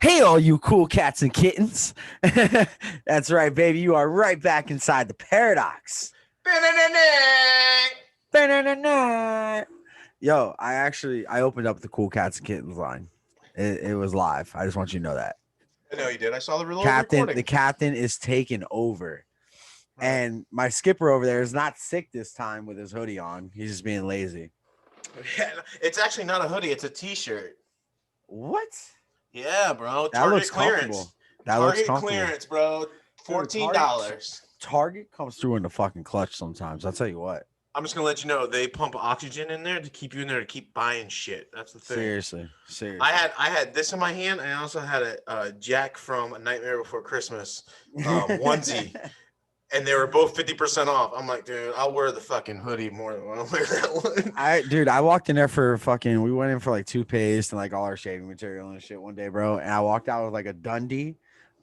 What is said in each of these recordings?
Hey, all you cool cats and kittens. That's right, baby. You are right back inside the paradox. Yo, I opened up the cool cats and kittens line. It was live. I just want you to know that. I know you did. I saw the The recording. captain is taking over. Right. And my skipper over there is not sick this time with his hoodie on. He's just being lazy. Yeah, it's actually not a hoodie. It's a T-shirt. What? Yeah, bro. That looks comfortable. Target clearance, bro. $14. Target comes through in the fucking clutch sometimes. I'll tell you what. I'm just gonna let you know they pump oxygen in there to keep you in there to keep buying shit. That's the thing. Seriously. I had this in my hand. I also had a Jack from A Nightmare Before Christmas onesie. And they were both 50% off. I'm like, dude, I'll wear the fucking hoodie more than I'll wear that one. I walked in there for we went in for like toothpaste and like all our shaving material and shit one day, bro. And I walked out with like a Dundee,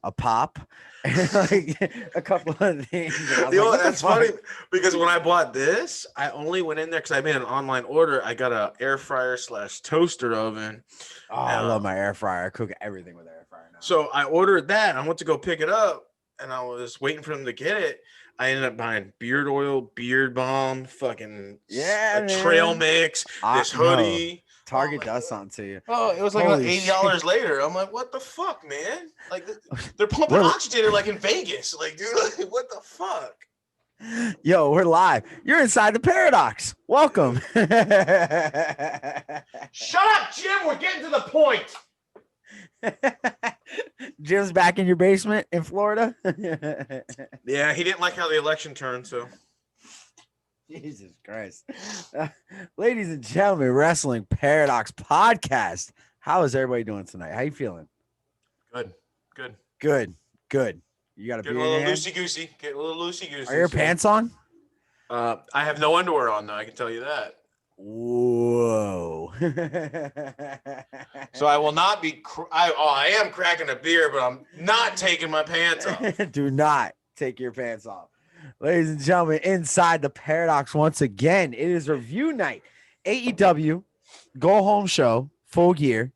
a pop, and like a couple of things. That's funny because when I bought this, I only went in there because I made an online order. I got an air fryer / toaster oven. Oh, I love my air fryer. I cook everything with air fryer now. So I ordered that. I went to go pick it up. And I was waiting for them to get it. I ended up buying beard oil, beard balm, fucking trail mix, this hoodie. Target does something to you. Oh, it was like $80 later. I'm like, what the fuck, man? Like they're pumping oxygen like in Vegas. Like, dude, like, what the fuck? Yo, we're live. You're inside the paradox. Welcome. Shut up, Jim. We're getting to the point. Jim's back in your basement in Florida. Yeah, he didn't like how the election turned, so. Jesus Christ. Ladies and gentlemen, Wrestling Paradox Podcast. How is everybody doing tonight? How you feeling? Good. You got a Getting a little loosey-goosey. Are your pants on? I have no underwear on, though. I can tell you that. Whoa. So I will not be I am cracking a beer, but I'm not taking my pants off. Do not take your pants off. Ladies and gentlemen, inside the paradox once again, it is review night. AEW go home show, full gear.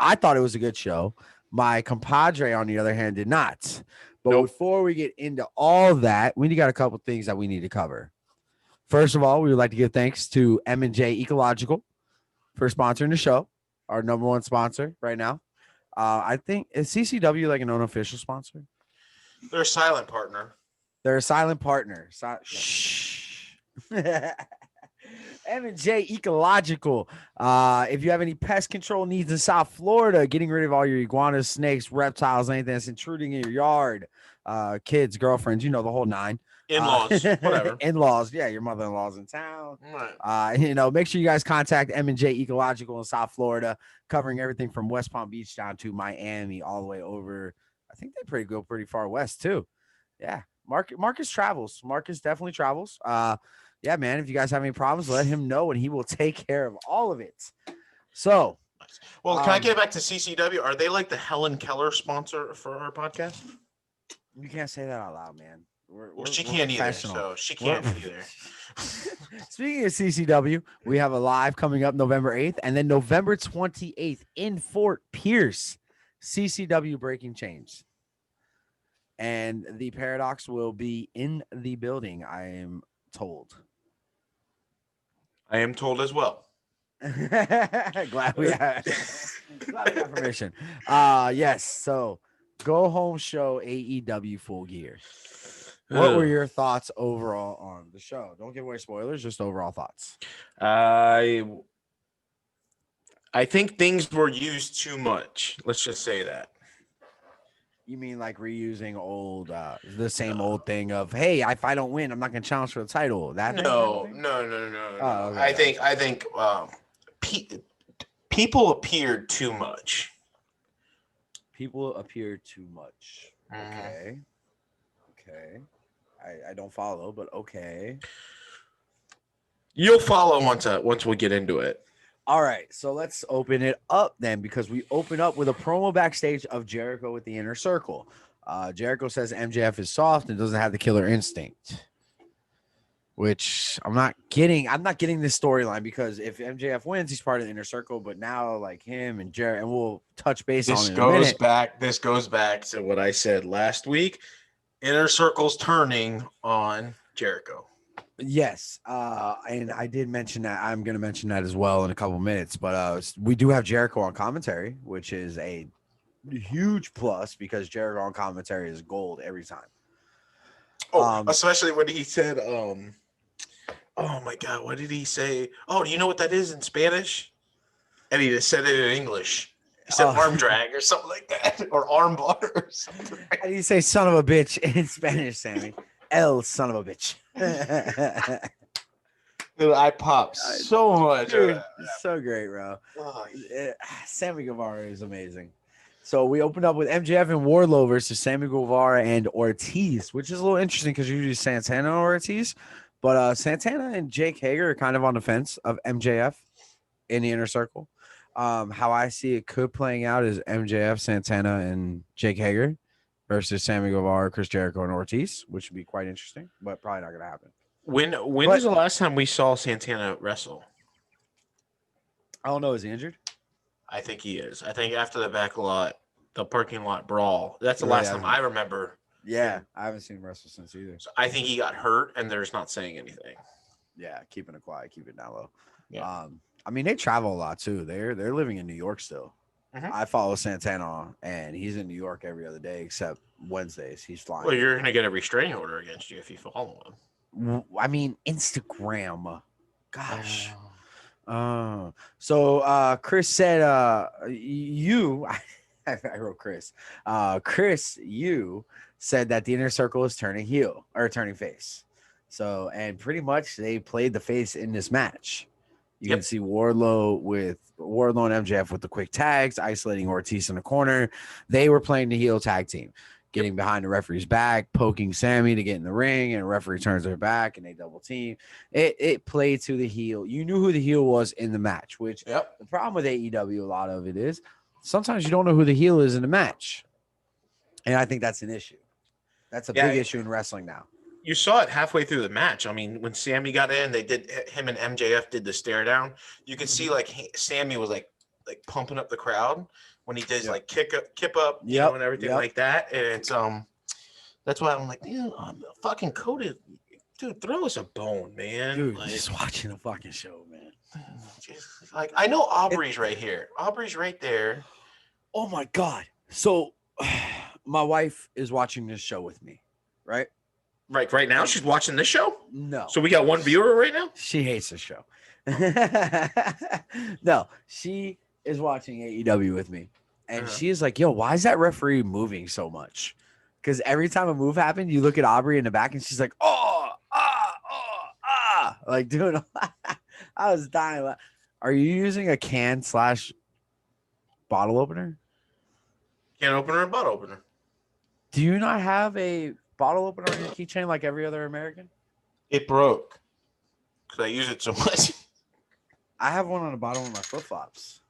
I thought it was a good show. My compadre, on the other hand, did not. But before we get into all that, we got a couple things that we need to cover. First of all, we would like to give thanks to M&J Ecological for sponsoring the show, our number one sponsor right now. I think, is CCW like an unofficial sponsor? They're a silent partner. Shh. M&J Ecological. If you have any pest control needs in South Florida, getting rid of all your iguanas, snakes, reptiles, anything that's intruding in your yard, kids, girlfriends, the whole nine. In-laws, whatever. In-laws, yeah, your mother-in-law's in town. Right. Make sure you guys contact M&J Ecological in South Florida, covering everything from West Palm Beach down to Miami, all the way over. I think they go pretty far west too. Yeah, Marcus travels. Marcus definitely travels. Yeah, man. If you guys have any problems, let him know, and he will take care of all of it. So, well, can I get back to CCW? Are they like the Helen Keller sponsor for our podcast? You can't say that out loud, man. She can't either. So she can't either. Speaking of CCW, we have a live coming up November 8th and then November 28th in Fort Pierce. CCW Breaking Chains. And the Paradox will be in the building, I am told. I am told as well. Glad we have permission. Yes. So go home show AEW Full Gear. What were your thoughts overall on the show? Don't give away spoilers, just overall thoughts. I think things were used too much. Let's just say that. You mean like reusing old, the same old thing of, hey, if I don't win, I'm not going to challenge for the title. No. Oh, okay. I think people appeared too much. People appear too much. Okay. I don't follow, but okay. You'll follow once we get into it. All right, so let's open it up then, because we open up with a promo backstage of Jericho with the Inner Circle. Jericho says MJF is soft and doesn't have the killer instinct. which I'm not getting. I'm not getting this storyline because if MJF wins, he's part of the inner circle. But now, like him and Jared, and we'll touch base on it in a minute. This goes back to what I said last week. Inner circle's turning on Jericho. Yes, and I did mention that. I'm going to mention that as well in a couple minutes. But we do have Jericho on commentary, which is a huge plus because Jericho on commentary is gold every time. Especially when he said, "Oh my God, what did he say? Oh, do you know what that is in Spanish?" And he just said it in English. He said arm drag or something like that, or arm bar or something. How do you say "son of a bitch" in Spanish, Sammy? El son of a bitch. Dude, I popped so much. Dude, so great, bro. Sammy Guevara is amazing. So we opened up with MJF and Wardlow versus Sammy Guevara and Ortiz, which is a little interesting because usually Santana and Ortiz, but Santana and Jake Hager are kind of on the fence of MJF in the inner circle. How I see it could playing out is MJF, Santana, and Jake Hager versus Sammy Guevara, Chris Jericho, and Ortiz, which would be quite interesting, but probably not going to happen. When was the last time we saw Santana wrestle? I don't know. Is he injured? I think he is. I think after the parking lot brawl, that's the last time I remember. Yeah, I haven't seen him wrestle since either. So I think he got hurt, and they're not saying anything. Yeah, keeping it quiet, keep it down low. Yeah. I mean, they travel a lot too. They're living in New York still. Mm-hmm. I follow Santana, and he's in New York every other day except Wednesdays. He's flying. Well, you're gonna get a restraining order against you if you follow him. I mean, Instagram. Gosh. So Chris said, I wrote Chris. Chris, you said that the inner circle is turning heel or turning face. So, and pretty much they played the face in this match. You can see Wardlow and MJF with the quick tags, isolating Ortiz in the corner. They were playing the heel tag team, getting behind the referee's back, poking Sammy to get in the ring, and the referee turns their back and they double team. It played to the heel. You knew who the heel was in the match, which the problem with AEW, a lot of it is sometimes you don't know who the heel is in the match. And I think that's an issue. That's a big issue in wrestling now. You saw it halfway through the match. I mean, when Sammy got in, him and MJF did the stare down. You could see like Sammy was like pumping up the crowd when he did like kip up, you know, and everything like that. And it's that's why I'm like, dude, I'm fucking coated. Dude, throw us a bone, man. Dude, like, just watching a fucking show, man. Just, like, I know Aubrey's right here. Aubrey's right there. Oh my God. So my wife is watching this show with me, right? Right now she's watching this show? No. So we got one viewer right now? She hates the show. No, she is watching AEW with me. And she is like, yo, why is that referee moving so much? Because every time a move happened, you look at Aubrey in the back and she's like, like doing I was dying. Are you using a can/bottle opener? Can opener and bottle opener. Do you not have a bottle opener on your keychain like every other American? It broke because I use it so much. I have one on the bottom of my flip-flops.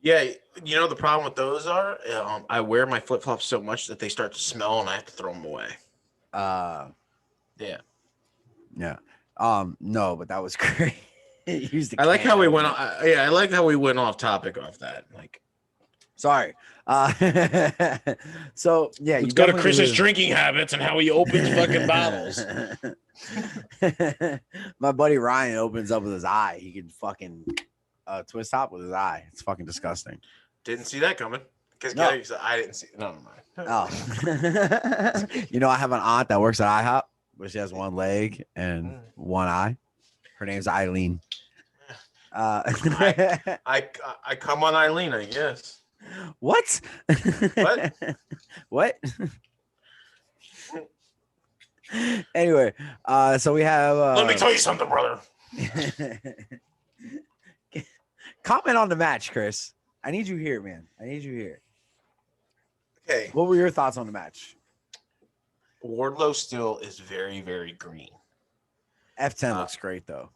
Yeah, you know the problem with those are I wear my flip-flops so much that they start to smell and I have to throw them away. Yeah. No, but that was great. I like how we went I like how we went off topic off that. Like, sorry. So yeah, let's go to Chris's drinking habits and how he opens fucking bottles. My buddy Ryan opens up with his eye. He can fucking twist top with his eye. It's fucking disgusting. Didn't see that coming. Because I didn't see it. No, never mind. Oh. You know, I have an aunt that works at IHOP, but she has one leg and one eye. Her name's Eileen. I come on Eileen, I guess. What? What? What? Anyway, so we have. Let me tell you something, brother. Comment on the match, Chris. I need you here, man. I need you here. Okay. What were your thoughts on the match? Wardlow still is very, very green. F10 looks great, though.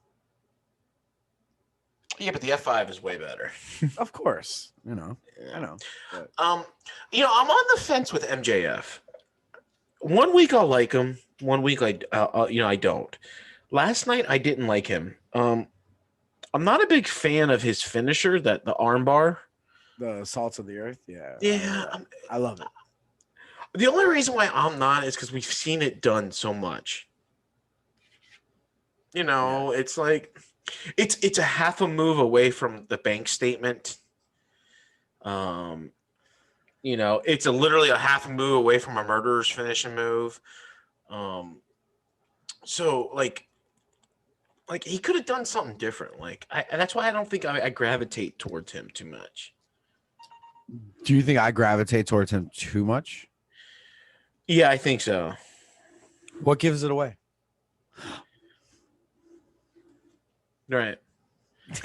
Yeah, but the F5 is way better. Of course. You know. Yeah. I know. But... you know, I'm on the fence with MJF. 1 week I'll like him. 1 week I don't. Last night I didn't like him. I'm not a big fan of his finisher, that the armbar. The salts of the earth. Yeah, Yeah, I love it. the only reason why I'm not is because we've seen it done so much. You know, it's like it's a half a move away from the bank statement. Um, you know, it's literally a half a move away from a murderer's finishing move. Um, so like he could have done something different. That's why I don't think I gravitate towards him too much. Do you think I gravitate towards him too much? Yeah, I think so. What gives it away? Right.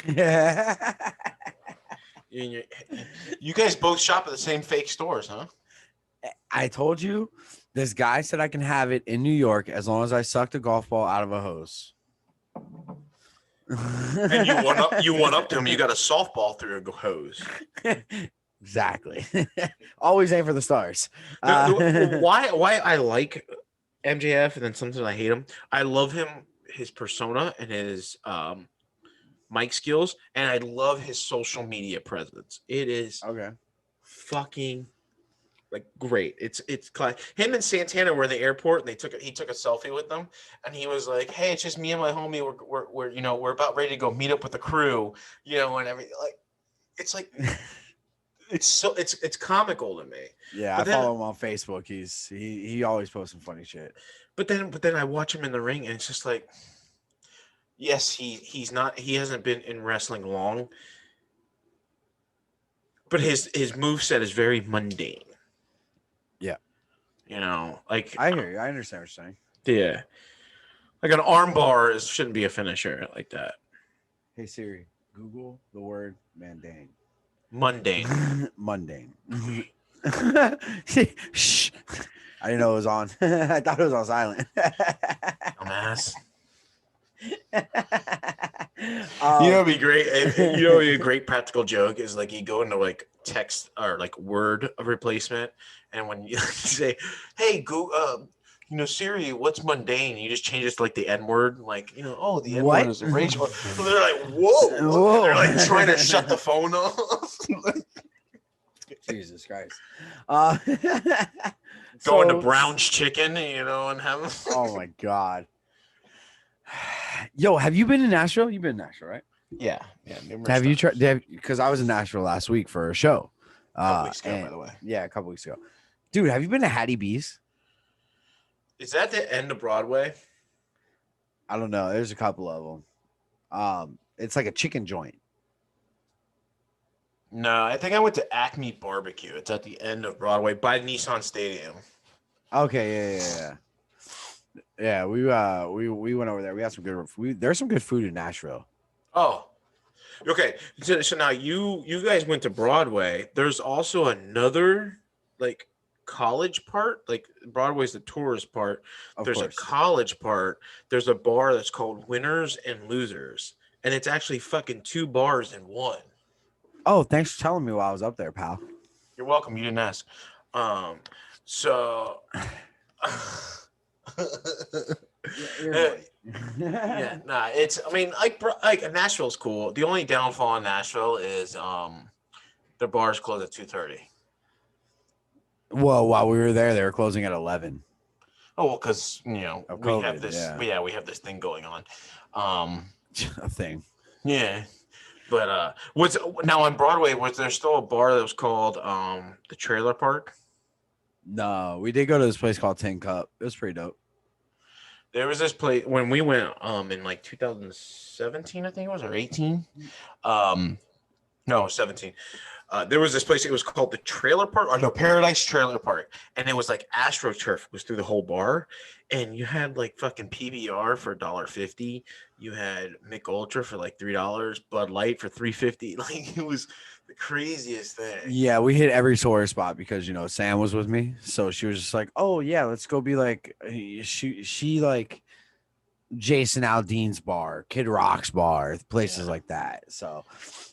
Yeah. You guys both shop at the same fake stores, huh? I told you, this guy said I can have it in New York as long as I suck the golf ball out of a hose. And you went up to him. You got a softball through a hose. Exactly. Always aim for the stars. Why I like MJF and then sometimes I hate him. I love him, his persona and his mic skills, and I love his social media presence. It is okay. Fucking like great. It's him and Santana were in the airport and he took a selfie with them, and he was like, "Hey, it's just me and my homie. We're you know we're about ready to go meet up with the crew, you know, and everything." Like it's comical to me. Yeah, but I follow him on Facebook. He always posts some funny shit. But then I watch him in the ring, and it's just like, yes, he hasn't been in wrestling long, but his moveset is very mundane. Yeah. You know, like I hear you. I understand what you're saying. Yeah. Like an arm bar shouldn't be a finisher like that. Hey Siri, Google the word mundane. Mundane. Shh. I didn't know it was on. I thought it was on silent. Dumbass. You know, it'd be great. You know, a great practical joke is like you go into like text or like word replacement, and when you say, "Hey, Google, you know, Siri, what's mundane?" You just change it to like the N word, like, you know, oh, the N word is racial. So they're like, whoa. They're like trying to shut the phone off. Jesus Christ. Going to Brown's Chicken, you know, and have. Oh my God. Yo, have you been in Nashville? You've been in Nashville, right? Yeah. Have you tried? Because I was in Nashville last week for a show. A couple weeks ago, by the way. Yeah, a couple weeks ago. Dude, have you been to Hattie B's? Is that the end of Broadway? I don't know. There's a couple of them. It's like a chicken joint. No, I think I went to Acme Barbecue. It's at the end of Broadway by Nissan Stadium. Okay, yeah. We went over there. We had some good food. There's some good food in Nashville. Oh, okay. So now you guys went to Broadway. There's also another like college part. Like Broadway's the tourist part. There's a college part. There's a bar that's called Winners and Losers, and it's actually fucking two bars in one. Oh, thanks for telling me while I was up there, pal. You're welcome. You didn't ask. So. It's. I mean, like Nashville's cool. The only downfall in Nashville is the bars close at 2:30. Well, while we were there, they were closing at 11. Oh, well, because we have this. Yeah. We have this thing going on. A thing. Yeah. But was now on Broadway, was there still a bar that was called the Trailer Park? No, we did go to this place called Tin Cup. It was pretty dope. There was this place when we went in like 2017, I think it was, or 18. No, 17. There was this place. It was called the Trailer Park, or no, Paradise Trailer Park, and it was like AstroTurf was through the whole bar, and you had like fucking PBR for $1.50. You had Mick Ultra for like $3, Bud Light for $3.50. Like it was the craziest thing. Yeah, we hit every sore spot because Sam was with me, so she was just like, "Oh yeah, let's go be like she like Jason Aldean's bar, Kid Rock's bar, places like that." So.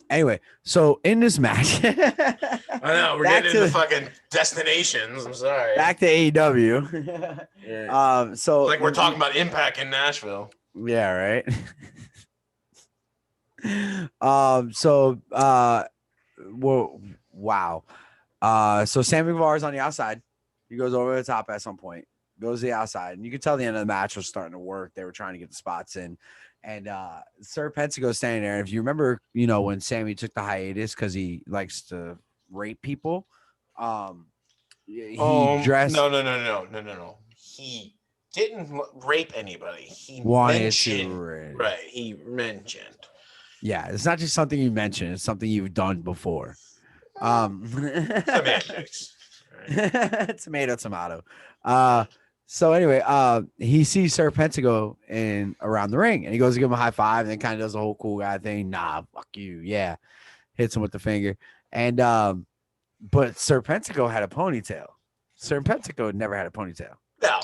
Anyway, so in this match, I know we're getting into fucking destinations. I'm sorry. Back to AEW. So like we're talking about Impact in Nashville. Yeah, right. So well, wow. So Sammy Guevara's on the outside. He goes over the top at some point, goes to the outside, and you can tell the end of the match was starting to work. They were trying to get the spots in. And Sir Pentago's standing there. If you remember, when Sammy took the hiatus because he likes to rape people, he dressed No. He didn't rape anybody. He wanted mentioned, to. right? He mentioned. Yeah, it's not just something you mention; it's something you've done before. Semantics. Right. Tomato. So anyway, he sees Sir Pentago in around the ring, and he goes to give him a high five, and then kind of does the whole cool guy thing. Nah, fuck you. Yeah, hits him with the finger, and but Sir Pentago had a ponytail. Sir Pentago never had a ponytail. No.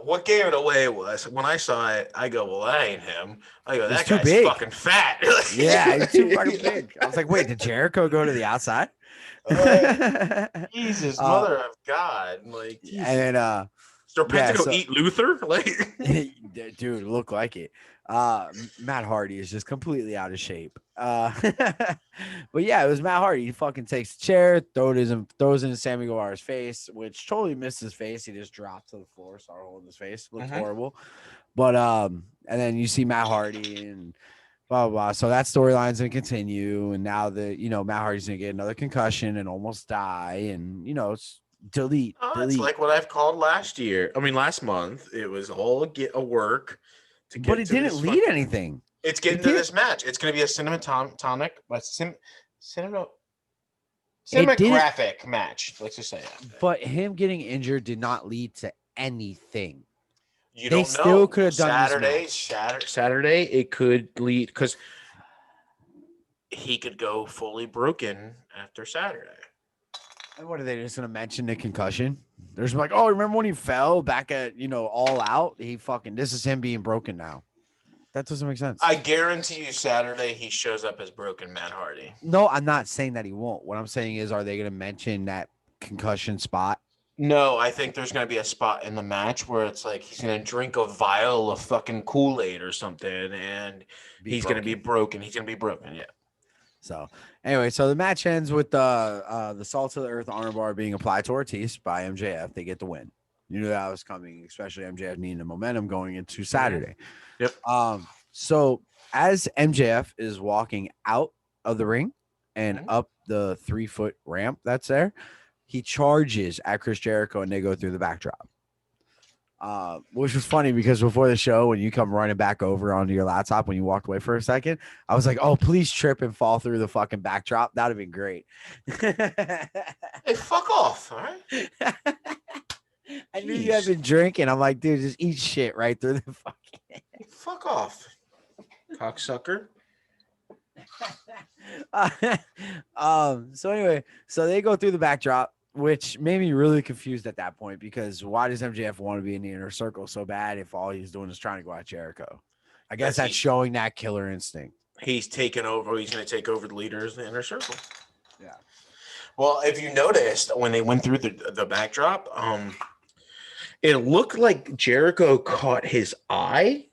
What gave it away was when I saw it, I go, well, that ain't him. I go, He's that too guy's big. fucking fat. Yeah, he's too fucking big. I was like, wait, did Jericho go to the outside? Jesus, mother of God. Like, Jesus. And then Sir Pentago eat Luther? Like, dude, look like it. Matt Hardy is just completely out of shape. But yeah, it was Matt Hardy. He fucking takes the chair, throws it in Sammy Guevara's face, which totally missed his face. He just dropped to the floor, started holding his face. Looked horrible. But and then you see Matt Hardy and blah blah blah. So that storyline's gonna continue, and now Matt Hardy's gonna get another concussion and almost die, and it's delete. It's like what I've called last month. It was all a work to get. But it didn't lead anything. It's getting to this match. It's going to be a cinematographic match. Let's just say that. But him getting injured did not lead to anything. They still could have done Saturday. It could lead because he could go fully broken after Saturday. And what are they just gonna mention the concussion? There's like, oh, remember when he fell back at All Out? This is him being broken now. That doesn't make sense. I guarantee you Saturday he shows up as broken Matt Hardy. No, I'm not saying that he won't. What I'm saying is, are they gonna mention that concussion spot? No, I think there's going to be a spot in the match where it's like he's going to drink a vial of fucking Kool-Aid or something, and he's going to be broken. He's going to be broken, yeah. So, anyway, the match ends with the Salt to the Earth honor bar being applied to Ortiz by MJF. They get the win. You knew that was coming, especially MJF needing the momentum going into Saturday. Yep. So, as MJF is walking out of the ring and up the 3-foot ramp that's there, he charges at Chris Jericho, and they go through the backdrop. Which was funny because before the show, when you come running back over onto your laptop when you walked away for a second, I was like, oh, please trip and fall through the fucking backdrop. That would have been great. Hey, fuck off, all right? I knew you had been drinking. I'm like, dude, just eat shit right through the fucking... Fuck off, cocksucker. So anyway, they go through the backdrop, which made me really confused at that point, because why does MJF want to be in the inner circle so bad if all he's doing is trying to go at Jericho? I guess that's showing that killer instinct. He's taken over. He's going to take over the leaders in the inner circle. Yeah. Well, if you noticed when they went through the backdrop, it looked like Jericho caught his eye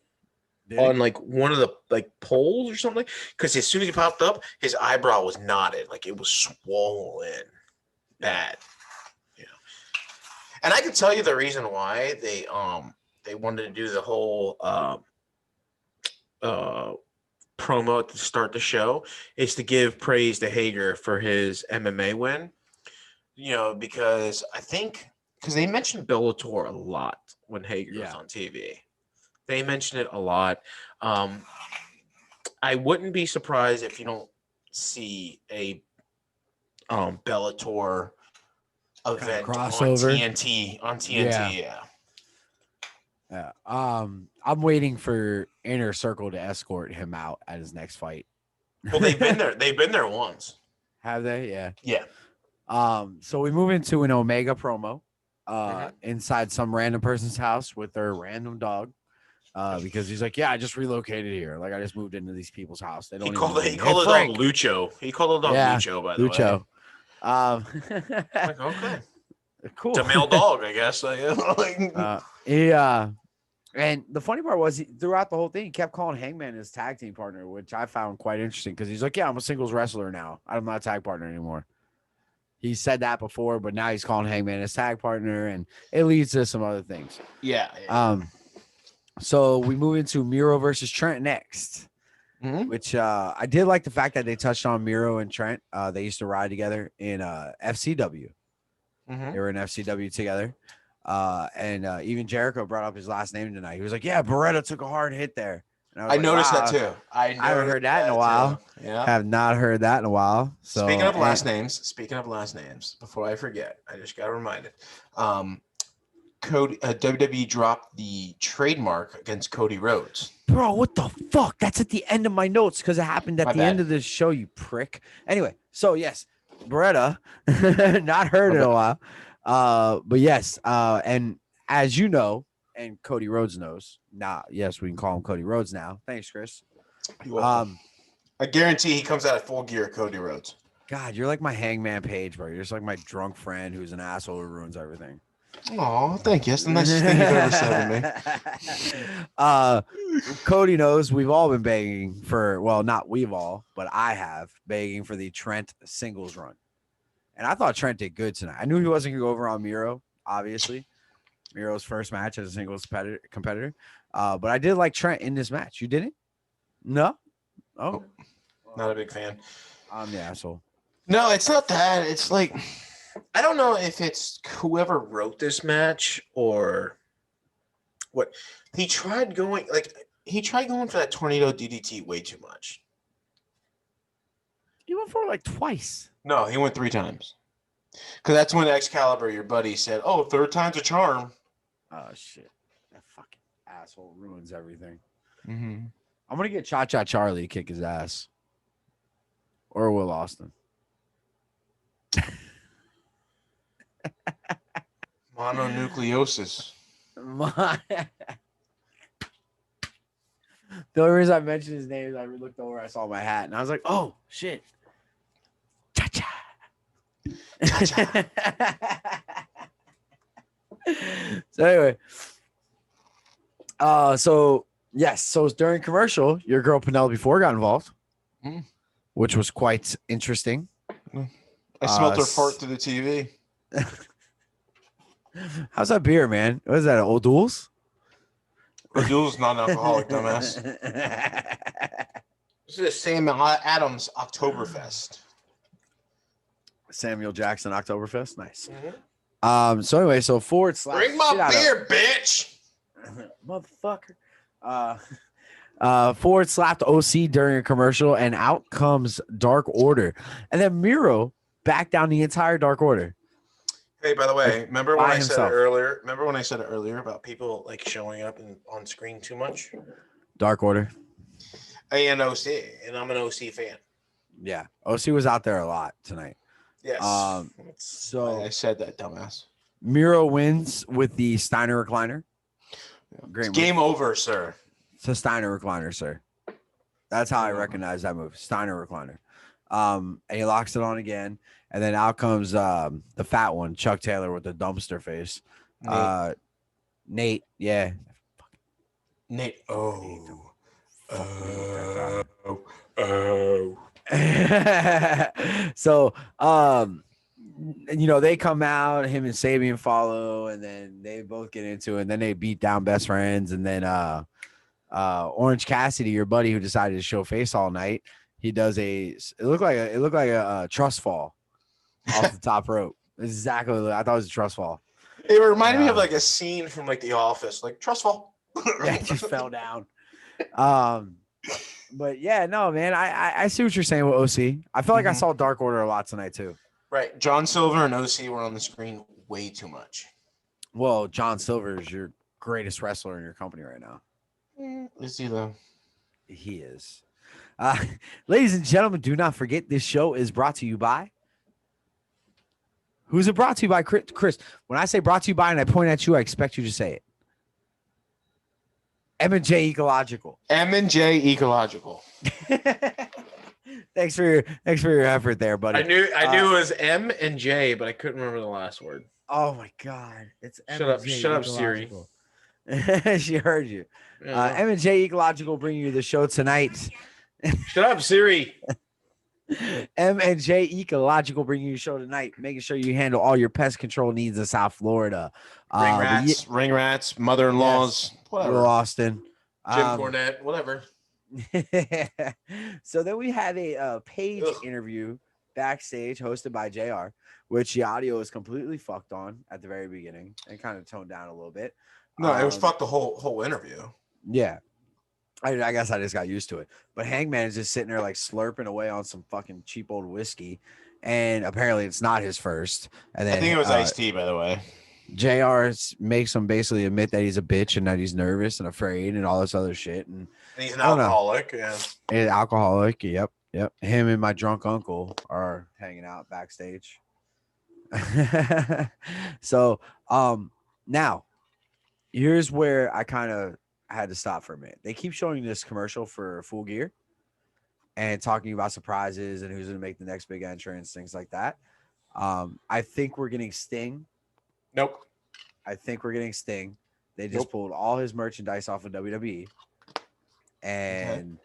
on like one of the like poles or something, because as soon as he popped up, his eyebrow was knotted, like it was swollen bad. And I can tell you the reason why they wanted to do the whole promo to start the show is to give praise to Hager for his MMA win. Because they mentioned Bellator a lot when Hager was on TV. They mentioned it a lot. I wouldn't be surprised if you don't see a Bellator event crossover on TNT. Yeah. I'm waiting for Inner Circle to escort him out at his next fight. Well, they've been there. They've been there once. Have they? Yeah. Yeah. So we move into an Omega promo inside some random person's house with their random dog. Because he's like, yeah, I just relocated here. Like, I just moved into these people's house. They don't. He called the dog Lucho. He called the dog Lucho, by the way. Lucho. Okay. Cool. It's a male dog, I guess. And the funny part was throughout the whole thing, he kept calling Hangman his tag team partner, which I found quite interesting because he's like, yeah, I'm a singles wrestler now. I'm not a tag partner anymore. He said that before, but now he's calling Hangman his tag partner, and it leads to some other things. Yeah. So we move into Miro versus Trent next, which I did like the fact that they touched on Miro and Trent. They used to ride together in FCW. They were in FCW together. And even Jericho brought up his last name tonight. He was like, yeah, Beretta took a hard hit there. And I noticed that too. I haven't heard that in a while. Yeah. Have not heard that in a while. So speaking of last names, before I forget, I just got reminded. WWE dropped the trademark against Cody Rhodes. Bro, what the fuck? That's at the end of my notes because it happened at the end of this show, you prick. Anyway, so yes, Beretta, not heard in a while. But yes, and as you know, and Cody Rhodes knows. Yes, we can call him Cody Rhodes now. Thanks, Chris. I guarantee he comes out of full gear, Cody Rhodes. God, you're like my Hangman Page, bro. You're just like my drunk friend who's an asshole who ruins everything. Oh, thank you. That's the nicest thing you've ever said to me. Cody knows we've all been begging for, well, not we've all, but I have begging for the Trent singles run. And I thought Trent did good tonight. I knew he wasn't going to go over on Miro, obviously. Miro's first match as a singles competitor. But I did like Trent in this match. You didn't? No? Oh. Not a big fan. I'm the asshole. No, it's not that. It's like, I don't know if it's whoever wrote this match or what. He tried going for that tornado DDT way too much. He went for it like twice. No, he went 3 times. Because that's when Excalibur, your buddy, said, "Oh, 3rd time's a charm." Oh shit! That fucking asshole ruins everything. Mm-hmm. I'm gonna get Cha Cha Charlie to kick his ass, or Will Austin. Mononucleosis. The only reason I mentioned his name is I looked over, I saw my hat, and I was like, "Oh shit!" Cha Cha. So anyway, so during commercial, your girl Penelope Ford got involved, which was quite interesting. I smelled her fart through the TV. How's that beer, man? What is that? O'Doul's? O'Doul's non-alcoholic, dumbass. This is Sam Adams Oktoberfest. Samuel Jackson Oktoberfest, nice. So anyway, so Ford slapped. Bring my beer, bitch, motherfucker. Ford slapped OC during a commercial, and out comes Dark Order, and then Miro backed down the entire Dark Order. Hey, by the way, remember when I said it earlier? Remember when I said it earlier about people like showing up on screen too much? Dark Order. And OC, and I'm an OC fan. Yeah, OC was out there a lot tonight. Yes. So I said that, dumbass. Miro wins with the Steiner recliner. Great game over, sir. It's a Steiner recliner, sir. That's how I recognize that move. Steiner recliner. And he locks it on again. And then out comes the fat one, Chuck Taylor with the dumpster face. Nate, yeah. Nate. Oh. So, they come out, him and Sabian follow, and then they both get into it, and then they beat down best friends, and then Orange Cassidy, your buddy who decided to show face all night, he does it looked like a trust fall off the top rope. Exactly. I thought it was a trust fall. It reminded me of like a scene from like The Office, like trust fall. Yeah, it just fell down. But yeah, no, man, I see what you're saying with OC. I feel like I saw Dark Order a lot tonight too. Right. John Silver and OC were on the screen way too much. Well, John Silver is your greatest wrestler in your company right now. Is he though? He is. Ladies and gentlemen, do not forget this show is brought to you by. Who's it brought to you by, Chris? When I say brought to you by and I point at you, I expect you to say it. M&J Ecological. M&J Ecological. Thanks for your effort there, buddy. I knew it was M and J, but I couldn't remember the last word. Oh my God. It's Shut up, Siri. She heard you. Yeah. M&J Ecological bringing you the show tonight. Shut up, Siri. M&J Ecological bringing you a show tonight, making sure you handle all your pest control needs in South Florida. Ring rats, mother-in-laws, whatever. Will Austin. Jim Cornette, whatever. So then we have a page Ugh. interview backstage hosted by JR, which the audio is completely fucked on at the very beginning and kind of toned down a little bit. No, it was fucked the whole interview. Yeah. I guess I just got used to it. But Hangman is just sitting there like slurping away on some fucking cheap old whiskey. And apparently it's not his first. And then I think it was iced tea, by the way. JR makes him basically admit that he's a bitch and that he's nervous and afraid and all this other shit. And he's an alcoholic. Yeah. An alcoholic. Yep. Him and my drunk uncle are hanging out backstage. So now here's where I kind of had to stop for a minute. They keep showing this commercial for Full Gear and talking about surprises and who's going to make the next big entrance, things like that. I think we're getting Sting. Nope. I think we're getting Sting. They just pulled all his merchandise off of WWE. And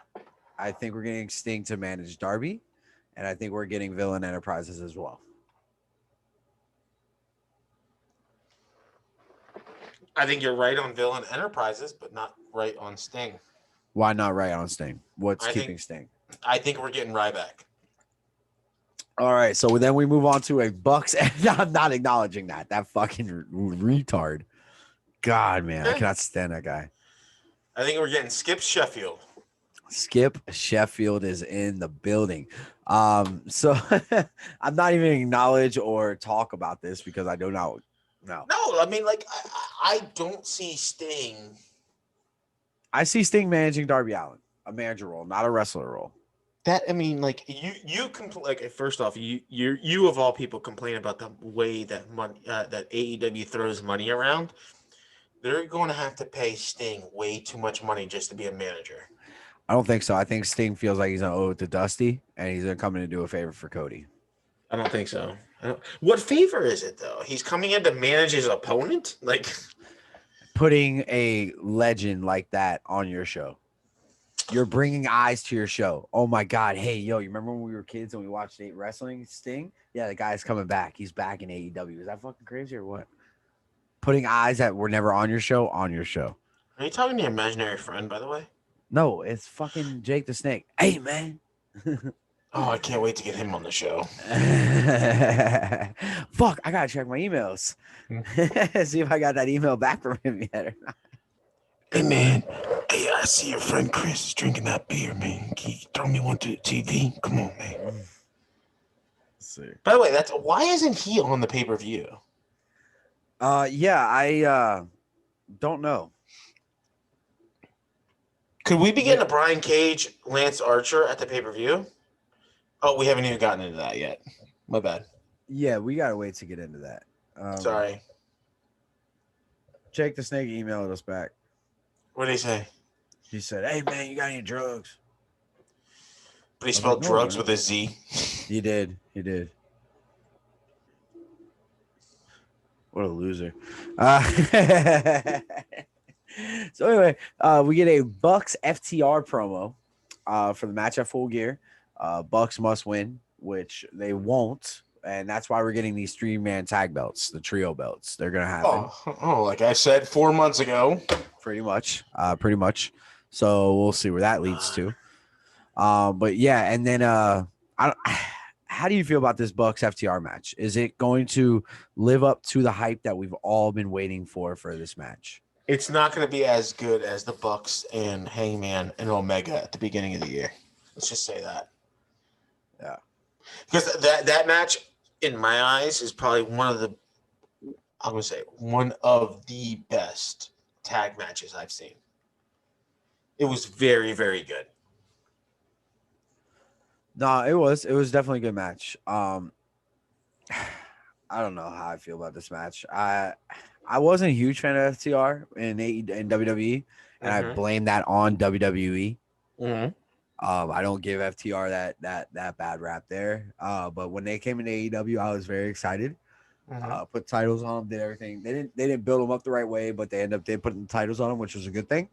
I think we're getting Sting to manage Darby. And I think we're getting Villain Enterprises as well. I think you're right on Villain Enterprises, but not right on Sting. Why not right on Sting? What's keeping Sting? I think we're getting Ryback. All right, so then we move on to a Bucks. I'm not acknowledging that. That fucking retard. God, man, I cannot stand that guy. I think we're getting Skip Sheffield. Skip Sheffield is in the building. So I'm not even acknowledge or talk about this because I do not. No, I mean, like, I don't see Sting. I see Sting managing Darby Allin, a manager role, not a wrestler role. That, I mean, like, you like, first off, you of all people complain about the way that money that AEW throws money around. They're going to have to pay Sting way too much money just to be a manager. I don't think so. I think Sting feels like he's gonna owe it to Dusty, and he's gonna come in and do a favor for Cody. I don't think so. What favor is it though? He's coming in to manage his opponent, like putting a legend like that on your show. You're bringing eyes to your show. Oh my God! Hey, yo, you remember when we were kids and we watched wrestling? Sting? Yeah, the guy's coming back. He's back in AEW. Is that fucking crazy or what? Putting eyes that were never on your show on your show. Are you talking to your imaginary friend, by the way? No, it's fucking Jake the Snake. Hey, man. Oh, I can't wait to get him on the show. Fuck, I gotta check my emails. See if I got that email back from him yet or not. Hey, man. Hey, I see your friend Chris is drinking that beer, man. Can you throw me one to the TV? Come on, man. Let's see. By the way, why isn't he on the pay-per-view? Yeah, I don't know. Could we be getting a Brian Cage, Lance Archer at the pay-per-view? Oh, we haven't even gotten into that yet. My bad. Yeah, we gotta wait to get into that. Sorry. Jake the Snake emailed us back. What did he say? He said, "Hey man, you got any drugs?" But he spelled drugs with a Z. He did. What a loser. So anyway, we get a Bucks FTR promo for the match at Full Gear. Bucks must win, which they won't, and that's why we're getting these 3-man tag belts, the trio belts. They're gonna happen. Oh, like I said 4 months ago. Pretty much. So we'll see where that leads to. But yeah, and then how do you feel about this Bucks FTR match? Is it going to live up to the hype that we've all been waiting for this match? It's not going to be as good as the Bucks and Hangman and Omega at the beginning of the year. Let's just say that. Yeah. Because that match, in my eyes, is probably one of the best tag matches I've seen. It was very, very good. No, it was definitely a good match. I don't know how I feel about this match. I wasn't a huge fan of FTR in WWE, and I blame that on WWE. Mm-hmm. I don't give FTR that bad rap there. But when they came into AEW, I was very excited. Put titles on them, did everything. They didn't build them up the right way, but they putting the titles on them, which was a good thing.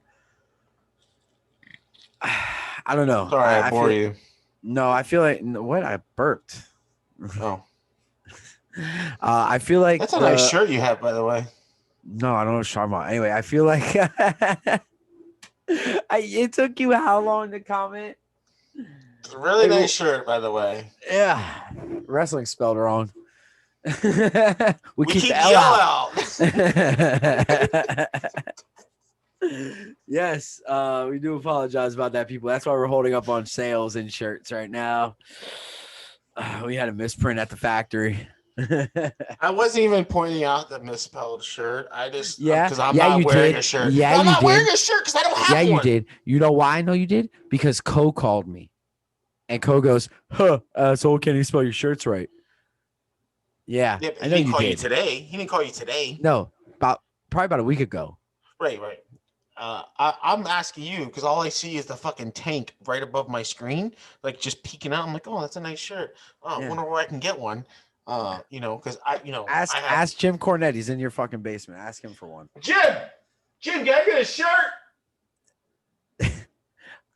I don't know. Sorry, I bore you. No, I feel like what I burped. Oh, I feel like that's a nice shirt you have, by the way. No, I don't know what you're talking about. Anyway, I feel like it took you how long to comment? It's a really nice shirt, by the way. Yeah, wrestling spelled wrong. we keep the L out. out. Yes, we do apologize about that, people. That's why we're holding up on sales and shirts right now. We had a misprint at the factory. I wasn't even pointing out the misspelled shirt. I just because I'm not wearing a shirt. Yeah, I'm not wearing a shirt because I don't have one. Yeah, you did. You know why I know you did? Because Cole called me, and Cole goes, "Huh, so can you spell your shirts right?" Yeah, I know he didn't call did. you today. He didn't call you today. No, probably about a week ago. Right. I'm asking you because all I see is the fucking tank right above my screen, like just peeking out. I'm like, oh, that's a nice shirt. Oh, I wonder where I can get one. Because ask Jim Cornette. He's in your fucking basement. Ask him for one. Jim, can I get a shirt?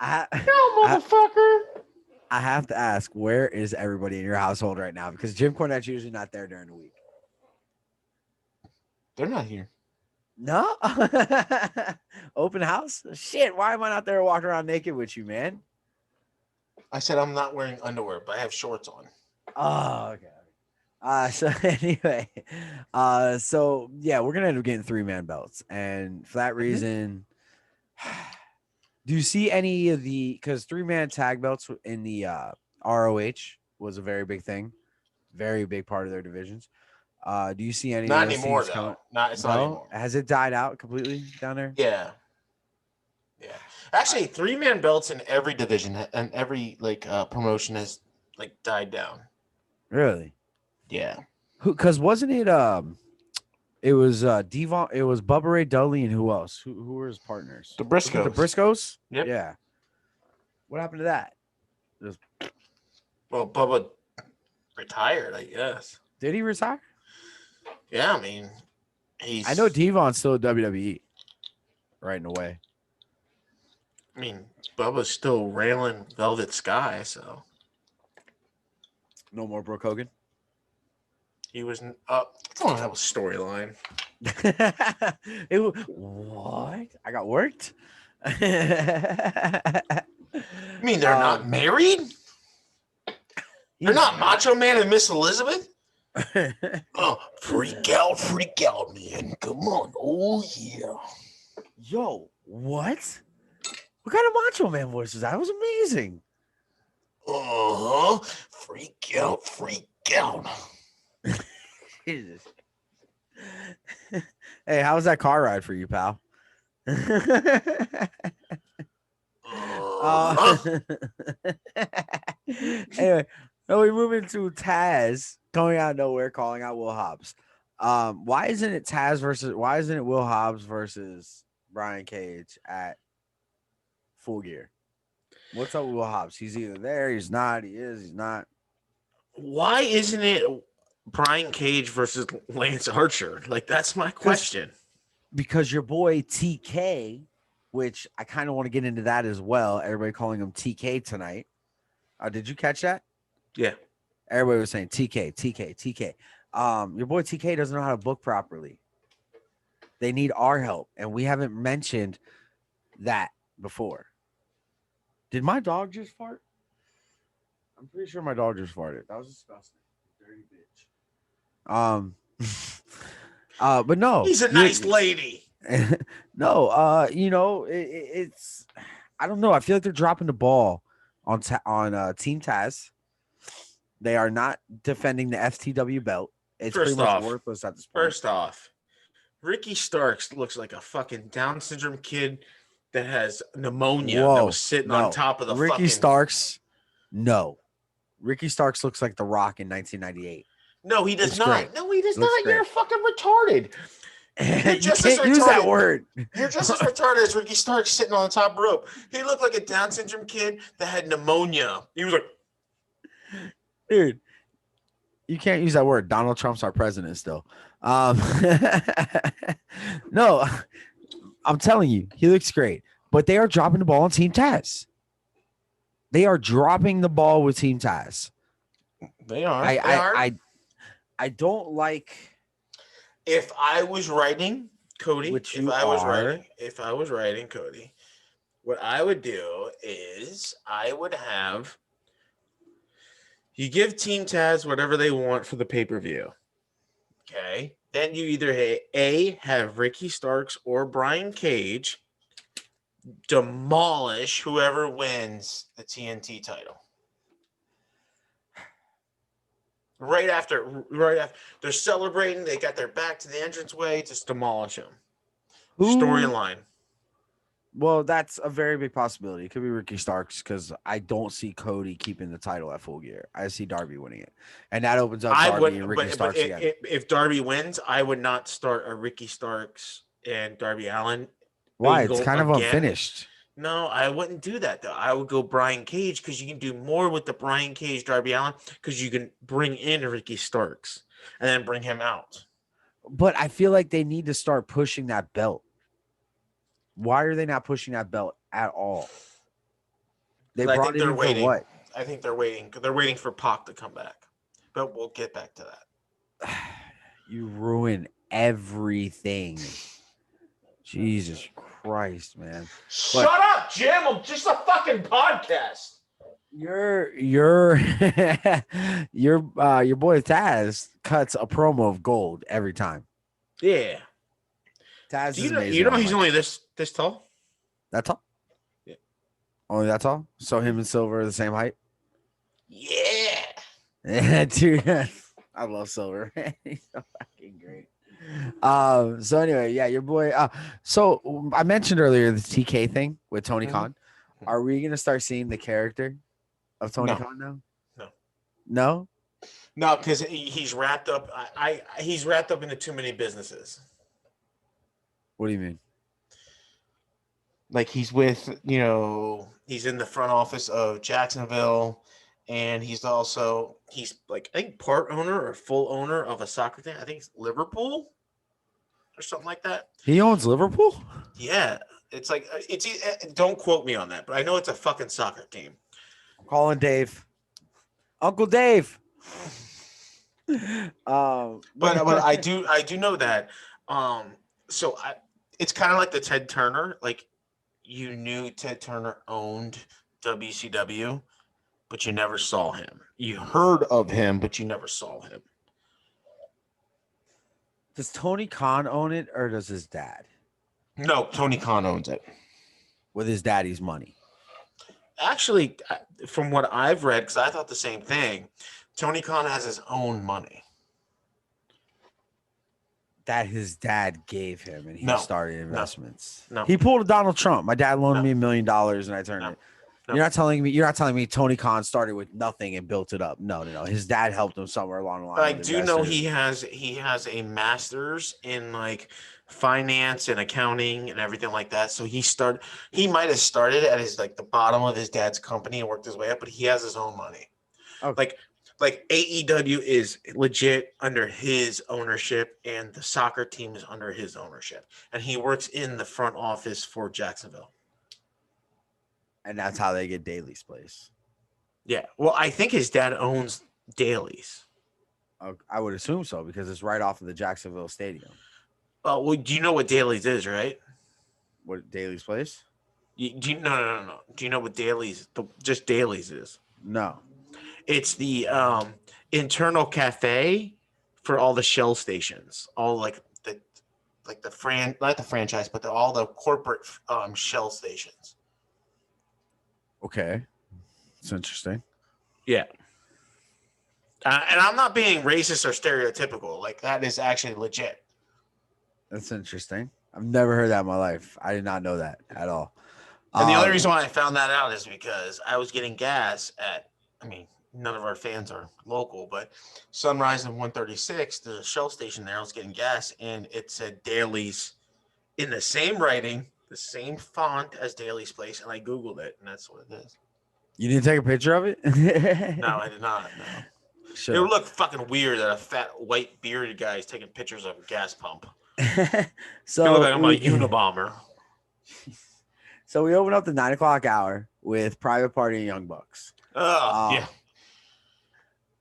Motherfucker. I have to ask, where is everybody in your household right now? Because Jim Cornette's usually not there during the week. They're not here. No. Open house? Shit, why am I not there walking around naked with you, man? I said I'm not wearing underwear, but I have shorts on. Oh, okay. So anyway, so yeah, we're gonna end up getting 3-man belts, and for that reason, do you see any of because 3-man tag belts in the ROH was a very big thing, very big part of their divisions. Do you see any? Not anymore, though. Not anymore. Has it died out completely down there? Yeah. Actually, 3-man belts in every division and every promotion has died down. Really? Yeah. Because wasn't it it was Devon, it was Bubba Ray Dudley, and who else? Who were his partners? The Briscoes. The Briscoes? Yep. Yeah. What happened to that? Well, Bubba retired, I guess. Did he retire? Yeah, I mean, I know Devon's still at WWE. Right in a way. I mean, Bubba's still railing Velvet Sky, so. No more Brooke Hogan? He was up. Oh, that was storyline. What? I got worked? You mean they're not married? They're not Macho Man and Miss Elizabeth? Oh, freak out, man. Come on. Oh, yeah. Yo, what? What kind of Macho Man voice was that? That was amazing. Uh-huh. Freak out. Jesus. Hey, how was that car ride for you, pal? Anyway, so we move into Taz coming out of nowhere, calling out Will Hobbs. Why isn't it Will Hobbs versus Brian Cage at Full Gear? What's up with Will Hobbs? He's either there, he's not, he is, he's not. Why isn't it Brian Cage versus Lance Archer? That's my question. Because your boy TK, which I kind of want to get into that as well. Everybody calling him TK tonight. Did you catch that? Yeah. Everybody was saying TK. Your boy TK doesn't know how to book properly. They need our help, and we haven't mentioned that before. Did my dog just fart? I'm pretty sure my dog just farted. That was disgusting. Dirty bitch. But no. He's a nice lady. No, it's I don't know. I feel like they're dropping the ball on Team Taz. They are not defending the FTW belt. It's pretty much worthless at this point. First off, Ricky Starks looks like a fucking Down syndrome kid that has pneumonia that was sitting on top of the Ricky Starks. No. Ricky Starks looks like The Rock in 1998. No, he does not. Great. No, he does not. Great. You're fucking retarded. You're just you can't use that word. You're just as retarded as Ricky Starks sitting on the top rope. He looked like a Down syndrome kid that had pneumonia. He was like, dude, You can't use that word. Donald Trump's our president still. Um, no, I'm telling you, he looks great. But they are dropping the ball on Team Taz. They are dropping the ball with Team Taz. They are. I They I are. I I don't like If I was writing Cody, what you are. if I was writing Cody, what I would do is I would have you give Team Taz whatever they want for the pay-per-view. Okay. Then you either have Ricky Starks or Brian Cage demolish whoever wins the TNT title. Right after they're celebrating, they got their back to the entranceway, just demolish them. Who? Storyline. Well, that's a very big possibility. It could be Ricky Starks because I don't see Cody keeping the title at Full Gear. I see Darby winning it, and that opens up I Darby would, and Ricky but Starks again. if Darby wins, I would not start a Ricky Starks and Darby Allin Why? It's angle kind of again. unfinished. No, I wouldn't do that though. I would go Brian Cage because you can do more with the Brian Cage Darby Allin because you can bring in Ricky Starks and then bring him out. But I feel like they need to start pushing that belt. Why are they not pushing that belt at all? They I brought think it they're in waiting. for what? I think they're waiting. They're waiting for Pac to come back, but we'll get back to that. You ruin everything. Jesus Christ, man. Shut up, Jim. I'm just a fucking podcast. Your your boy Taz cuts a promo of gold every time. Yeah. Taz Do is you know? amazing. You know he's only this tall. That's all. Yeah. Only that's all. So him and Silver are the same height. Yeah. Yeah, dude. I love Silver. He's so fucking great. So anyway, yeah, your boy. So I mentioned earlier the TK thing with Tony Khan. Are we gonna start seeing the character of Tony Khan now? No, no, because he's wrapped up. He's wrapped up into too many businesses. What do you mean? Like he's with, he's in the front office of Jacksonville, and he's like I think part owner or full owner of a soccer team. I think it's Liverpool or something like that. He owns Liverpool? Yeah, it's like don't quote me on that, but I know it's a fucking soccer team. I'm calling Dave. Uncle Dave. But I do know that. So it's kind of like the Ted Turner. Like you knew Ted Turner owned WCW, but you never saw him. You heard of him, but you never saw him. Does Tony Khan own it or does his dad? No, Tony Khan owns it. With his daddy's money. Actually, from what I've read, because I thought the same thing, Tony Khan has his own money. That his dad gave him and he started investments. No. He pulled a Donald Trump. My dad loaned me $1 million and I turned it. No. You're not telling me Tony Khan started with nothing and built it up. No. His dad helped him somewhere along the line. I do know he has a master's in like finance and accounting and everything like that. So he might have started at his like the bottom of his dad's company and worked his way up, but he has his own money. Okay. Like AEW is legit under his ownership and the soccer team is under his ownership. And he works in the front office for Jacksonville. And that's how they get Daly's place. Yeah. Well, I think his dad owns Daly's. I would assume so because it's right off of the Jacksonville Stadium. Well, do you know what Daly's is, right? What Daly's place? No. Do you know what just Daly's is? No. It's the internal cafe for all the Shell stations, all not the franchise, but all the corporate Shell stations. Okay, it's interesting. Yeah, and I'm not being racist or stereotypical. Like that is actually legit. That's interesting. I've never heard that in my life. I did not know that at all. And the only reason why I found that out is because I was getting gas at. None of our fans are local, but Sunrise and 136, the Shell station there, I was getting gas, and it said Daly's in the same writing, the same font as Daly's place, and I Googled it, and that's what it is. You didn't take a picture of it? No, I did not. No. It would Sure. look fucking weird that a fat white bearded guy is taking pictures of a gas pump. It look so like I'm a we Unabomber. so we open up the 9 o'clock hour with Private Party and Young Bucks. Yeah.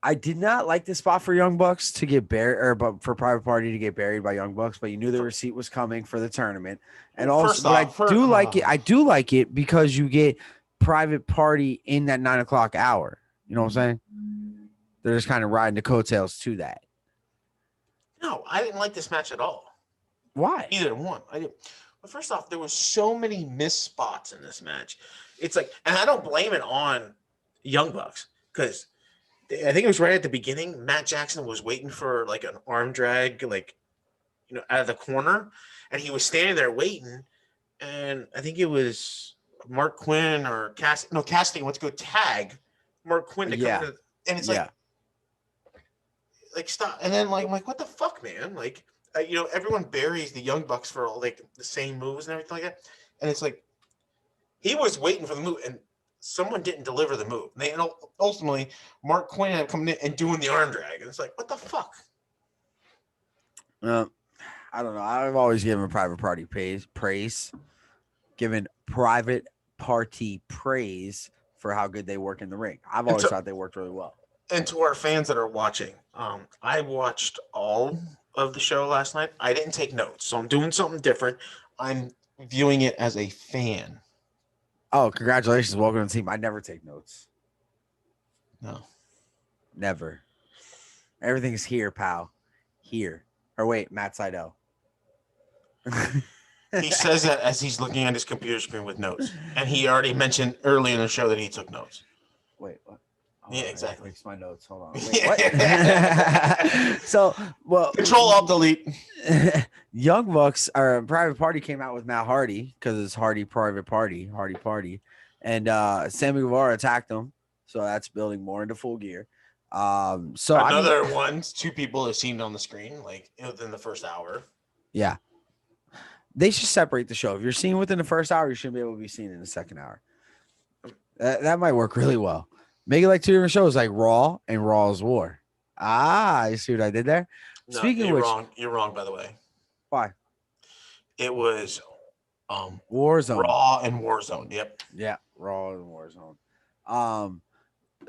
I did not like the spot for Young Bucks to get buried, or but for Private Party to get buried by Young Bucks. But you knew the receipt was coming for the tournament, and Well, also, first but I off, do like it. I do like it because you get Private Party in that 9 o'clock hour. You know what I'm saying? They're just kind of riding the coattails to that. No, I didn't like this match at all. Why? Either one. I didn't. But first off, there was so many missed spots in this match. It's like, and I don't blame it on Young Bucks because I think it was right at the beginning. Matt Jackson was waiting for like an arm drag, like out of the corner, and he was standing there waiting. And I think it was Mark Quinn or Cassidy went to go tag Mark Quinn to come Yeah, in, and it's yeah, like stop. And then like I'm like, what the fuck, man? Like, everyone buries the Young Bucks for like the same moves and everything like that, and it's like he was waiting for the move, and someone didn't deliver the move. And ultimately, Mark Quinn ended up coming in and doing the arm drag, and it's like, what the fuck? I don't know. I've always given Private Party praise, given Private Party praise for how good they work in the ring. I've always thought they worked really well. And to our fans that are watching, I watched all of the show last night. I didn't take notes, so I'm doing something different. I'm viewing it as a fan. Oh, congratulations. Welcome to the team. I never take notes. No. Never. Everything's here, pal. Here. Or wait, Matt Seidel. He says that as he's looking at his computer screen with notes. And he already mentioned early in the show that he took notes. Wait, what? Oh, Yeah, exactly. Fix my notes. Hold on. Wait, what? So, well, Control Alt Delete. Young Bucks or Private Party came out with Matt Hardy because it's Hardy Private Party, and Sammy Guevara attacked him, so that's building more into Full Gear. So another two people have seen on the screen like within the first hour. Yeah, they should separate the show. If you're seen within the first hour, you shouldn't be able to be seen in the second hour. That might work really well. Make it like two different shows, like Raw and Raw's War. You see what I did there? No, Speaking of you're which, wrong. You're wrong, by the way. Why? It was Warzone. Raw and Warzone. Yep. Yeah, Raw and Warzone.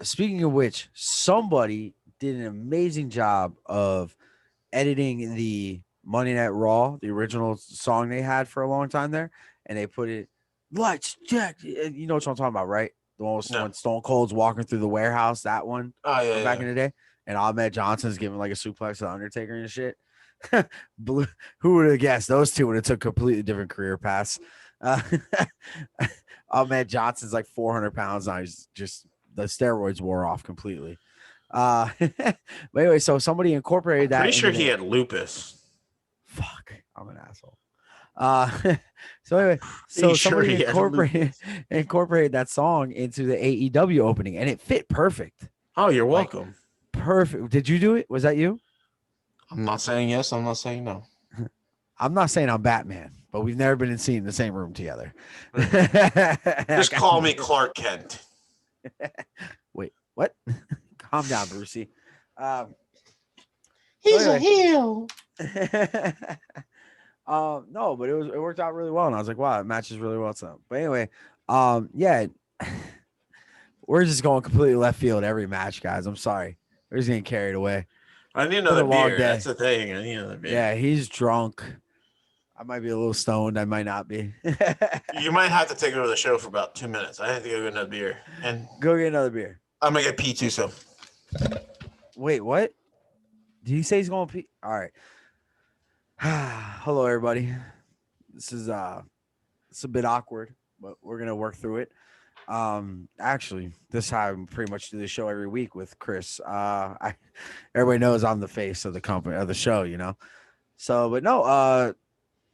Speaking of which, somebody did an amazing job of editing the Monday Night Raw, the original song they had for a long time there, and they put it lights check. You know what I'm talking about, right? The one when Stone Cold's walking through the warehouse, that one. Oh yeah, back in the day, and Ahmed Johnson's giving like a suplex to the Undertaker and shit. Blue, who would have guessed those two would have took completely different career paths? Ahmed Johnson's like 400 pounds now. He's just the steroids wore off completely. But anyway, so somebody incorporated that. Pretty sure he had lupus. Fuck, I'm an asshole. So anyway, so somebody incorporated that song into the AEW opening, and it fit perfect. Oh, you're welcome. Perfect. Did you do it? Was that you? I'm not saying yes. I'm not saying no. I'm not saying I'm Batman, but we've never been in the same room together. Just call me Clark Kent. Wait, what? Calm down, Brucey. He's a heel. No, but it worked out really well, and I was like, wow, it matches really well. So, but anyway, yeah, we're just going completely left field every match, guys. I'm sorry, we're just getting carried away. I need another beer. That's the thing. I need another beer. Yeah, he's drunk. I might be a little stoned. I might not be. You might have to take over the show for about 2 minutes. I have to go get another beer. And go get another beer. I'm gonna get pee too. So, wait, what? Did he say he's going to pee? All right. Hello, everybody. This is it's a bit awkward, but we're gonna work through it. Actually, this is how I pretty much do the show every week with Chris. Everybody knows I'm the face of the company of the show, you know. So, but no,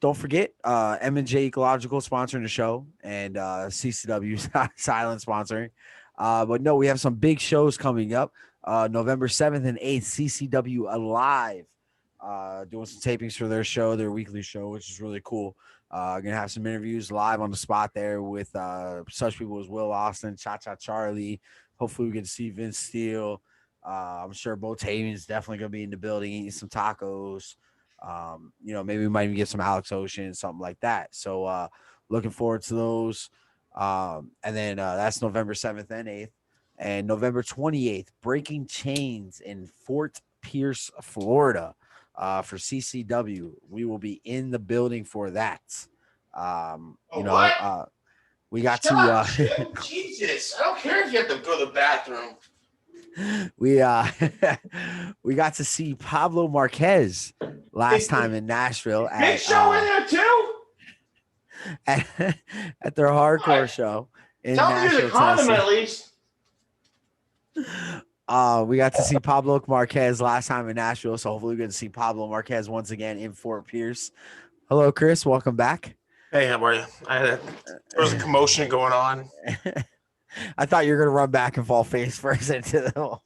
don't forget M&J Ecological sponsoring the show, and CCW Silent sponsoring. But no, we have some big shows coming up. November 7th and 8th, CCW Alive. Doing some tapings for their show, their weekly show, which is really cool. Gonna have some interviews live on the spot there with such people as Will Austin, Cha Cha Charlie. Hopefully we get to see Vince Steele. I'm sure Botavian's definitely gonna be in the building eating some tacos. Maybe we might even get some Alex Ocean, something like that. So looking forward to those. And then that's November 7th and 8th. And November 28th, Breaking Chains in Fort Pierce, Florida, for CCW. We will be in the building for that. What? We got Shut to up, Jesus. I don't care if you have to go to the bathroom. we we got to see Pablo Marquez last time in Nashville Big Show in there too? at, at their hardcore What? show in Tell me you're the Nashville, condom Tennessee. at least. We got to see Pablo Marquez last time in Nashville, so hopefully we get to see Pablo Marquez once again in Fort Pierce. Hello, Chris. Welcome back. Hey, how are you? There was a commotion going on. I thought you were gonna run back and fall face first into the hole.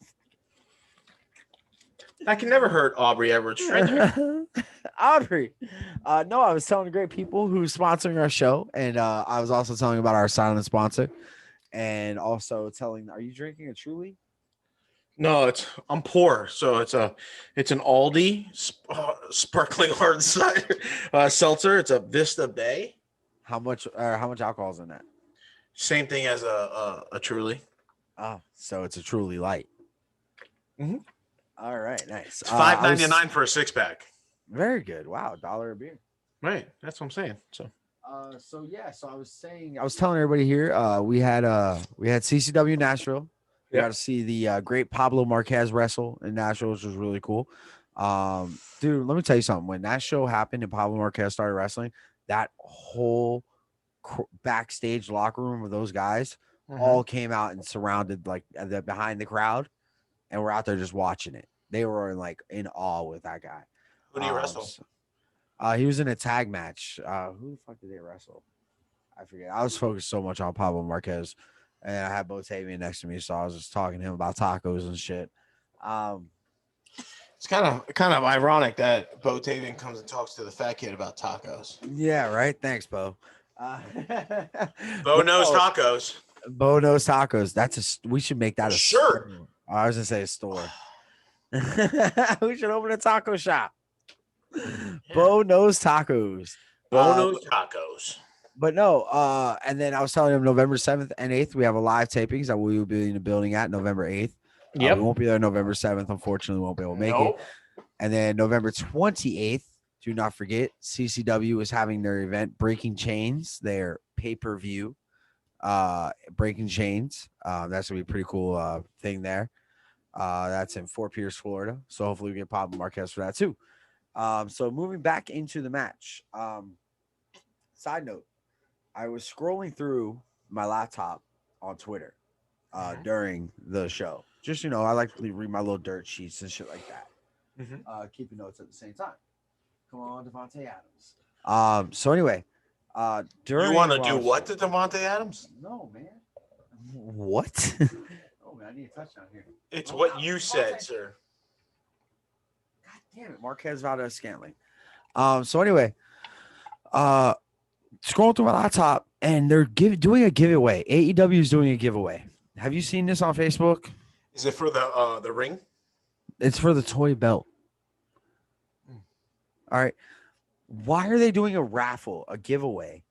I can never hurt Aubrey Edwards. Right there. Audrey. No, I was telling the great people who's sponsoring our show, and I was also telling about our silent sponsor, and also telling. Are you drinking a Truly? No, I'm poor, so it's an Aldi sparkling hard cider seltzer. It's a Vista Bay. How much alcohol is in that? Same thing as a Truly. Oh, so it's a Truly light. Mhm. All right, nice. It's $5.99 for a 6-pack. Very good. Wow, $1 a beer. Right, that's what I'm saying. So I was telling everybody here, we had CCW Nashville. We got to see the great Pablo Marquez wrestle in Nashville, which was really cool. Dude, let me tell you something. When that show happened and Pablo Marquez started wrestling, that whole backstage locker room of those guys all came out and surrounded behind the crowd, and we're out there just watching it. They were in awe with that guy. Who do you wrestle? He was in a tag match. Who the fuck did they wrestle? I forget. I was focused so much on Pablo Marquez, and I had Botavian next to me, so I was just talking to him about tacos and shit. It's kind of ironic that Botavian comes and talks to the fat kid about tacos. Yeah, right. Thanks, Bo. Bo knows tacos. Bo knows tacos. We should make that a shirt. I was gonna say a store. We should open a taco shop. Yeah. Bo knows tacos. Bo knows tacos. But no, and then I was telling him November 7th and 8th, we have a live tapings that we will be in the building at November 8th. We won't be there November 7th. Unfortunately, we won't be able to make it. And then November 28th, do not forget, CCW is having their event, Breaking Chains, their pay-per-view, Breaking Chains. That's going to be a pretty cool thing there. That's in Fort Pierce, Florida. So hopefully we get Pablo Marquez for that too. So moving back into the match. Side note, I was scrolling through my laptop on Twitter during the show. Just, I like to read my little dirt sheets and shit like that. Keeping notes at the same time. Come on, Devontae Adams. So anyway, you want to do what to Devontae Adams? No, man. What? Oh man, I need a touchdown here. It's what you said, sir. God damn it, Marquez Valdez-Scantling. So anyway, scroll through my laptop and they're doing a giveaway. AEW is doing a giveaway. Have you seen this on Facebook? Is it for the ring? It's for the toy belt. All right. Why are they doing a raffle, a giveaway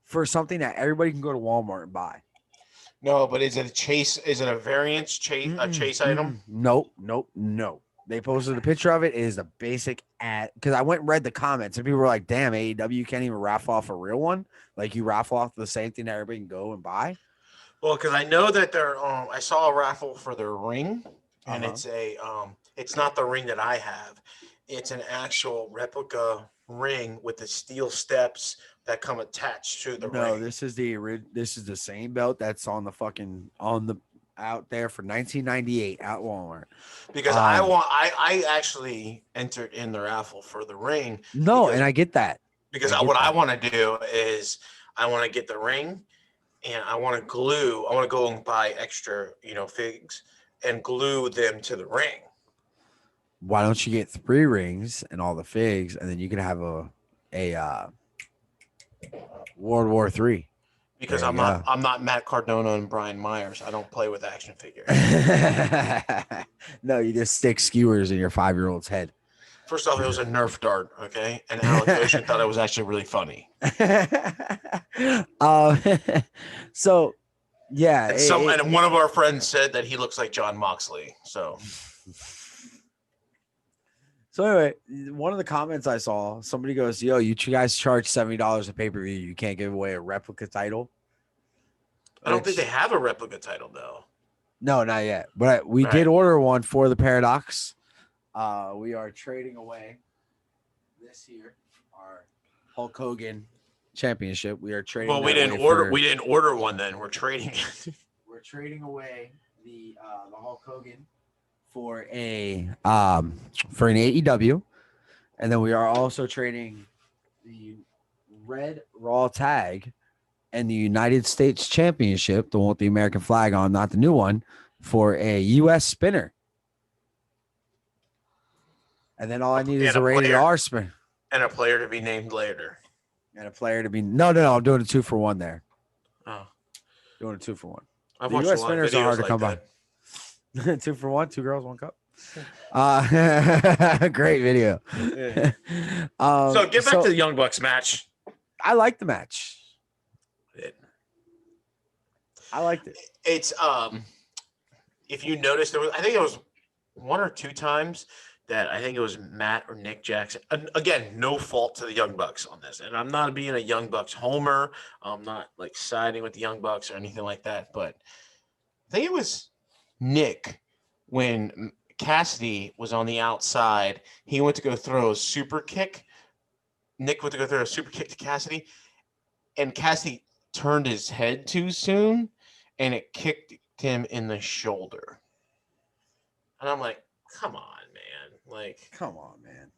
for something that everybody can go to Walmart and buy? No, but is it a chase? Is it a variance chase? A chase item? Nope. They posted a picture of it. It is a basic ad. Because I went and read the comments and people were like, "Damn, AEW can't even raffle off a real one. Like you raffle off the same thing that everybody can go and buy." Well, because I know that I saw a raffle for their ring, and it's it's not the ring that I have. It's an actual replica ring with the steel steps that come attached to the ring. No, this is the same belt that's on the out there for 1998 at Walmart. Because I actually entered in the raffle for the ring. No, and I get that. Because what I want to do is I want to get the ring and I want to go and buy extra, figs and glue them to the ring. Why don't you get 3 rings and all the figs, and then you can have a World War III? Because There I'm you not go. I'm not Matt Cardona and Brian Myers. I don't play with action figures. No, you just stick skewers in your 5-year-old's head. First off, it was a Nerf dart, okay? And Alec Ocean thought it was actually really funny. um, so yeah, And one of our friends said that he looks like John Moxley. So anyway, one of the comments I saw, somebody goes, "Yo, you two guys charge $70 a pay-per-view. You can't give away a replica title." I don't think they have a replica title though. No, not yet. But we did order one for the Paradox. We are trading away this year our Hulk Hogan championship. We are trading. Well, we didn't order one. Then we're trading. We're trading away the Hulk Hogan for an AEW, and then we are also trading the Red Raw tag and the United States Championship, the one with the American flag on, not the new one, for a U.S. spinner. And then all I need is a rated R spinner. And a player to be named later. And a player to be no. I'm doing a 2-for-1 there. Oh, doing a 2-for-1. I've the watched U.S. a lot of spinners are hard to videos come like by. 2-for-1, 2 girls, 1 cup. Great video. Yeah. So get back to the Young Bucks match. I like the match. I liked it. It's if you notice, I think it was 1 or 2 times that I think it was Matt or Nick Jackson. Again, no fault to the Young Bucks on this, and I'm not being a Young Bucks homer. I'm not like siding with the Young Bucks or anything like that. But I think it was Nick when Cassidy was on the outside. He went to go throw a super kick. Nick went to go throw a super kick to Cassidy, and Cassidy turned his head too soon, and it kicked him in the shoulder. And I'm like, come on, man. Like, come on, man.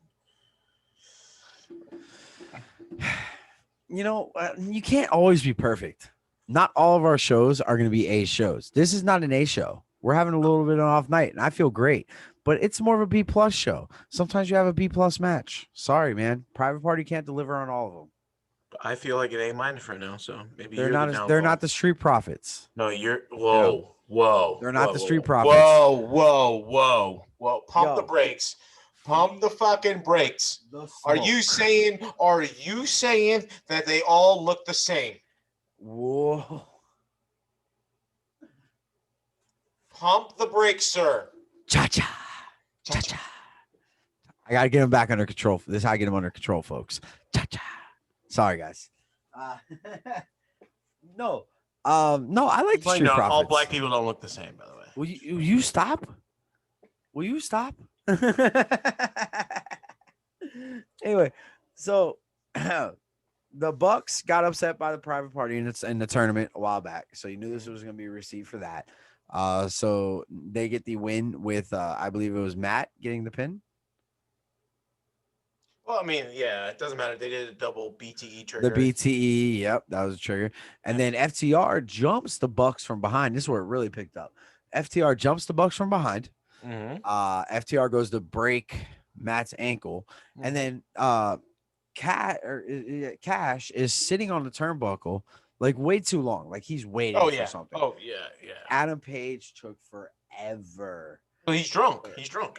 You know, you can't always be perfect. Not all of our shows are going to be A shows. This is not an A show. We're having a little bit of an off night, and I feel great. But it's more of a B+ show. Sometimes you have a B+ match. Sorry, man. Private Party can't deliver on all of them. I feel like an A- right now, so maybe they're not the Street Profits. No, you're whoa. They're not the Street Profits. Whoa. Pump the brakes. Pump the fucking brakes. Are you saying that they all look the same? Whoa. Pump the brakes, sir. Cha-cha. Cha-cha. I got to get him back under control. This is how I get him under control, folks. Cha-cha. Sorry, guys. No, I like the Street Profits. All black people don't look the same, by the way. Will you stop? Will you stop? Anyway, so the Bucks got upset by the Private Party in the tournament a while back, so you knew this was going to be received for that. So they get the win with I believe it was Matt getting the pin. Well, I mean, yeah, it doesn't matter. They did a double BTE trigger. The BTE, yep, that was a trigger. And then FTR jumps the Bucks from behind. This is where it really picked up. FTR jumps the Bucks from behind. Mm-hmm. FTR goes to break Matt's ankle, and then Cash is sitting on the turnbuckle like way too long, like he's waiting for something. Oh yeah. Adam Page took forever. Well, he's drunk.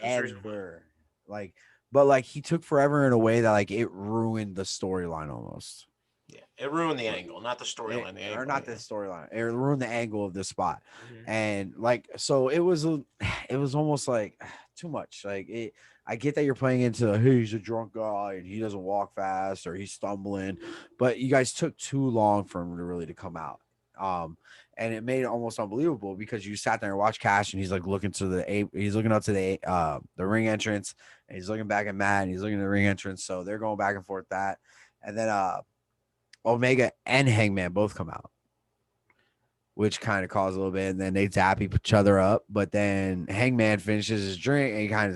Ever. But he took forever in a way that like it ruined the storyline almost. Yeah, it ruined the angle, not the storyline. Or not the storyline. It ruined the angle of the spot, Mm-hmm. and so it was almost like too much. I get that you're playing into hey, he's a drunk guy and he doesn't walk fast or he's stumbling, but you guys took too long for him to come out. And it made it almost unbelievable because you sat there and watched Cash and he's like looking up to the ring entrance and he's looking back at Matt and he's looking at the ring entrance. So they're going back and forth that. And then Omega and Hangman both come out, which kind of caused a little bit. And then they zap each other up. But then Hangman finishes his drink and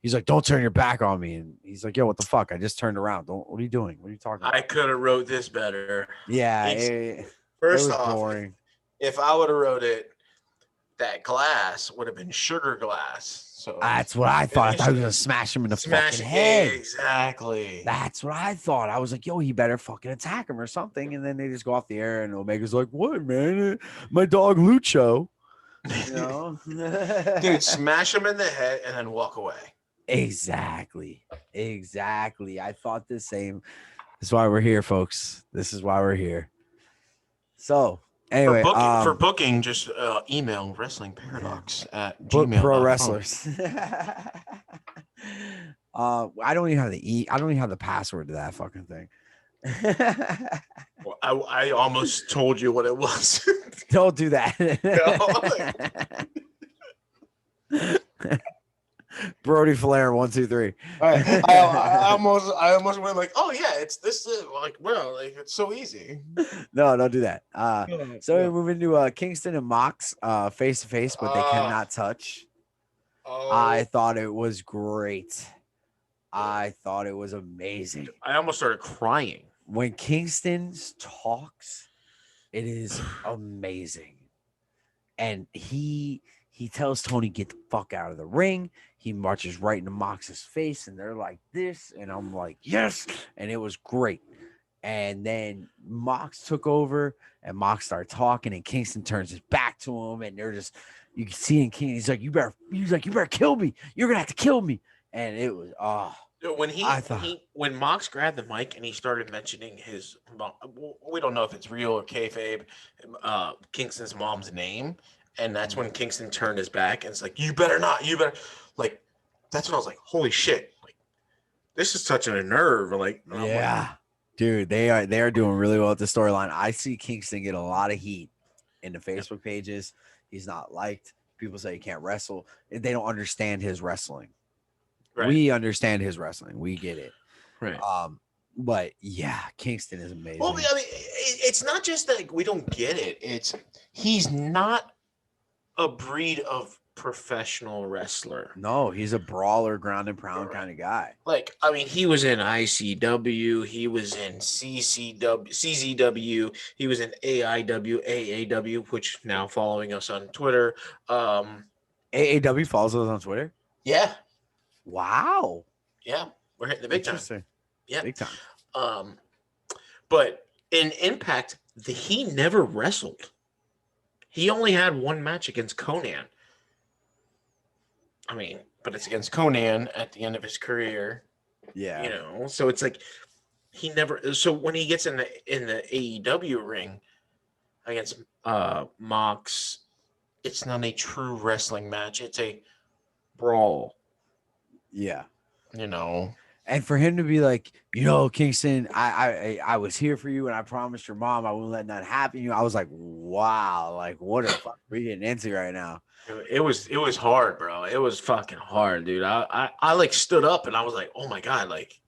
he's like, don't turn your back on me. And he's like, yo, what the fuck? I just turned around. What are you doing? What are you talking about? I could have wrote this better. Yeah. First off, boring. If I would have wrote it, that glass would have been sugar glass. So That's what I thought. I thought he was initially, gonna smash him in the smash fucking it. head. Exactly. That's what I thought. I was like, yo, he better fucking attack him or something. And then they just go off the air, and Omega's like, what, man? My dog Lucho. You know? Dude, smash him in the head and then walk away. Exactly. I thought the same. That's why we're here, folks. This is why we're here. So, anyway, For booking, just email book pro wrestlingparadox@gmail.com. wrestlers. I don't even have I don't even have the password to that fucking thing. Well, I almost told you what it was. Don't do that. Brody Flair 1 2 3. I almost went like, oh yeah, it's this like, bro, like it's so easy. No, don't do that. So we're moving to Kingston and Mox face to face, but they cannot touch. I thought it was great. I thought it was amazing. I almost started crying. When Kingston talks, it is amazing. And he tells Tony, get the fuck out of the ring. He marches right into Mox's face, and they're like this. And I'm like, yes. And it was great. And then Mox took over, and Mox started talking, and Kingston turns his back to him, and they're just, you can see in King, he's like, you better kill me. You're gonna have to kill me. And it was when Mox grabbed the mic and he started mentioning his mom, we don't know if it's real or kayfabe, Kingston's mom's name, and that's when Kingston turned his back and it's like, you better not, like, that's when I was like, holy shit, like this is touching a nerve, like, yeah, dude, they are doing really well with the storyline. I see Kingston get a lot of heat in the Facebook pages. He's not liked. People say he can't wrestle. They don't understand his wrestling. Right. We understand his wrestling. We get it. Right. But yeah, Kingston is amazing. Well, I mean, it's not just like we don't get it. It's he's not a breed of professional wrestler. No, he's a brawler, ground and pound kind of guy. Like, I mean, he was in ICW, he was in CZW, he was in AIW, AAW, which now following us on Twitter. AAW follows us on Twitter? Yeah. Wow. Yeah, we're hitting the big time. Yeah, big time. But in Impact, he never wrestled. He only had one match against Conan. I mean, but it's against Conan at the end of his career. Yeah, you know, so it's like he never. So when he gets in the AEW ring against Mox, it's not a true wrestling match. It's a brawl. Yeah. You know. And for him to be like, Kingston, I was here for you and I promised your mom I wouldn't let that happen to you. I was like, wow, like what the fuck are we getting into right now? It was hard, bro. It was fucking hard, dude. I like stood up and I was like, oh my God, like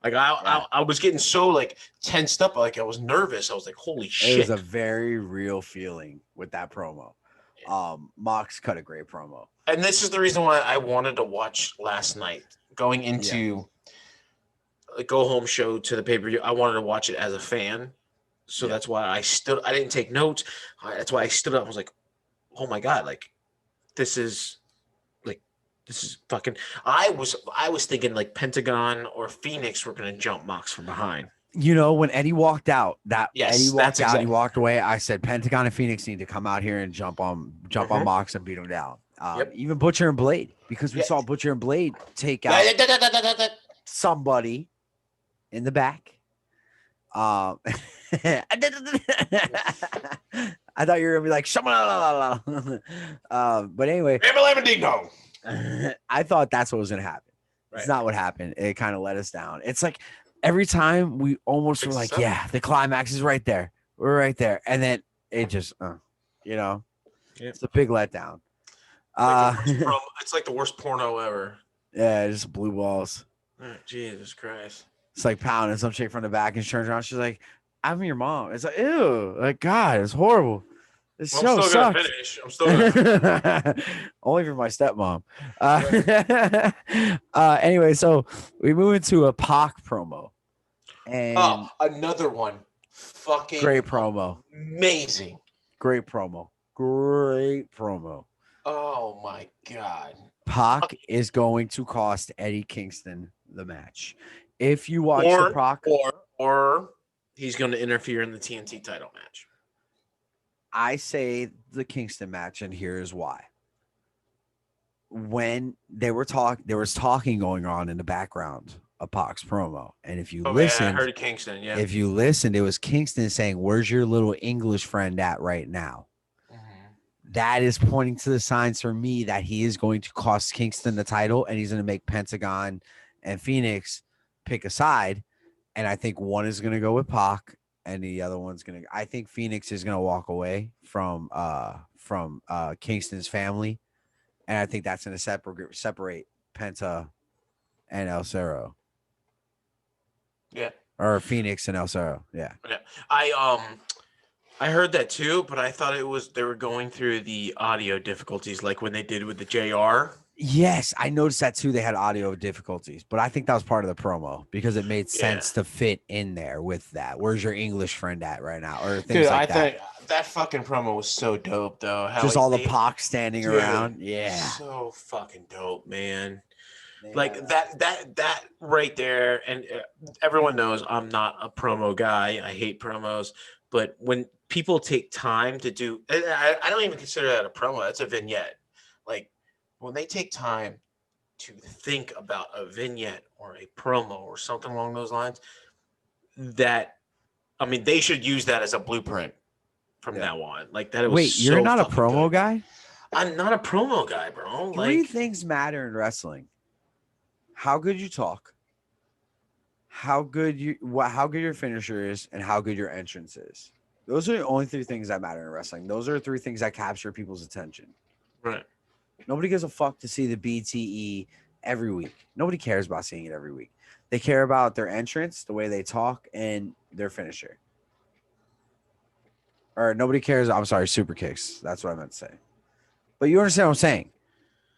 I was getting so like tensed up, like I was nervous. I was like, holy shit. It was a very real feeling with that promo. Mox cut a great promo. And this is the reason why I wanted to watch last night. Going into a go-home show to the pay-per-view, I wanted to watch it as a fan. So that's why I didn't take notes. That's why I stood up. I was like, oh my God, like, this is fucking, I was thinking like Pentagon or Phoenix were going to jump Mox from behind. When Eddie walked out, he walked away. I said Pentagon and Phoenix need to come out here and jump on Mox and beat him down. Even Butcher and Blade, because we saw Butcher and Blade take out somebody in the back. I thought you were gonna be like, but anyway, I thought that's what was gonna happen. Right. It's not what happened. It kind of let us down. It's like every time we almost were like, yeah, the climax is right there. We're right there, and then it just, it's a big letdown. It's like the worst porno ever. Yeah, just blue balls. Oh, Jesus Christ. It's like pounding some chick from the back and she turns around. She's like, I'm your mom. It's like, ew. Like, God, it's horrible. This show sucks. I'm still gonna Only for my stepmom. Anyway, so we move into a Pac promo. And another one. Fucking great promo. Amazing. Great promo. Great promo. Oh my god. Pac is going to cost Eddie Kingston the match. If you watch the Or Pac, or he's going to interfere in the TNT title match. I say the Kingston match, and here's why. When there was talking going on in the background of Pac's promo, and if you Oh yeah, I listened, heard Kingston. Yeah. it was Kingston saying, "Where's your little English friend at right now?" That is pointing to the signs for me that he is going to cost Kingston the title, and he's going to make Pentagon and Phoenix pick a side. And I think one is going to go with Pac, and the other one's going to. I think Phoenix is going to walk away from Kingston's family, and I think that's going to separate Penta and El Cerro, Yeah. or Phoenix and El Cerro. Yeah. Yeah. I heard that too, but I thought it was they were going through the audio difficulties like when they did with the JR. Yes, I noticed that too. They had audio difficulties, but I think that was part of the promo because it made Yeah. sense to fit in there with that. Where's your English friend at right now? Or things Dude, like I that. think that fucking promo was so dope though. How Just he- all the they- Pac standing dude, around. Yeah. So fucking dope, man. They Like had, that right there, and everyone knows I'm not a promo guy. I hate promos, but when people take time to do, I don't even consider that a promo. That's a vignette. Like when they take time to think about a vignette or a promo or something along those lines, that I mean, they should use that as a blueprint from now on. Like that, it was Wait, you're so not a fucking promo good. guy? I'm not a promo guy, bro. Three Like, things matter in wrestling: how good you talk, how good your finisher is, and how good your entrance is. Those are the only three things that matter in wrestling. Those are the three things that capture people's attention. right. Nobody gives a fuck to see the BTE every week. Nobody cares about seeing it every week. They care about their entrance, the way they talk, and their finisher. Or nobody cares. I'm sorry, super kicks. That's what I meant to say. But you understand what I'm saying?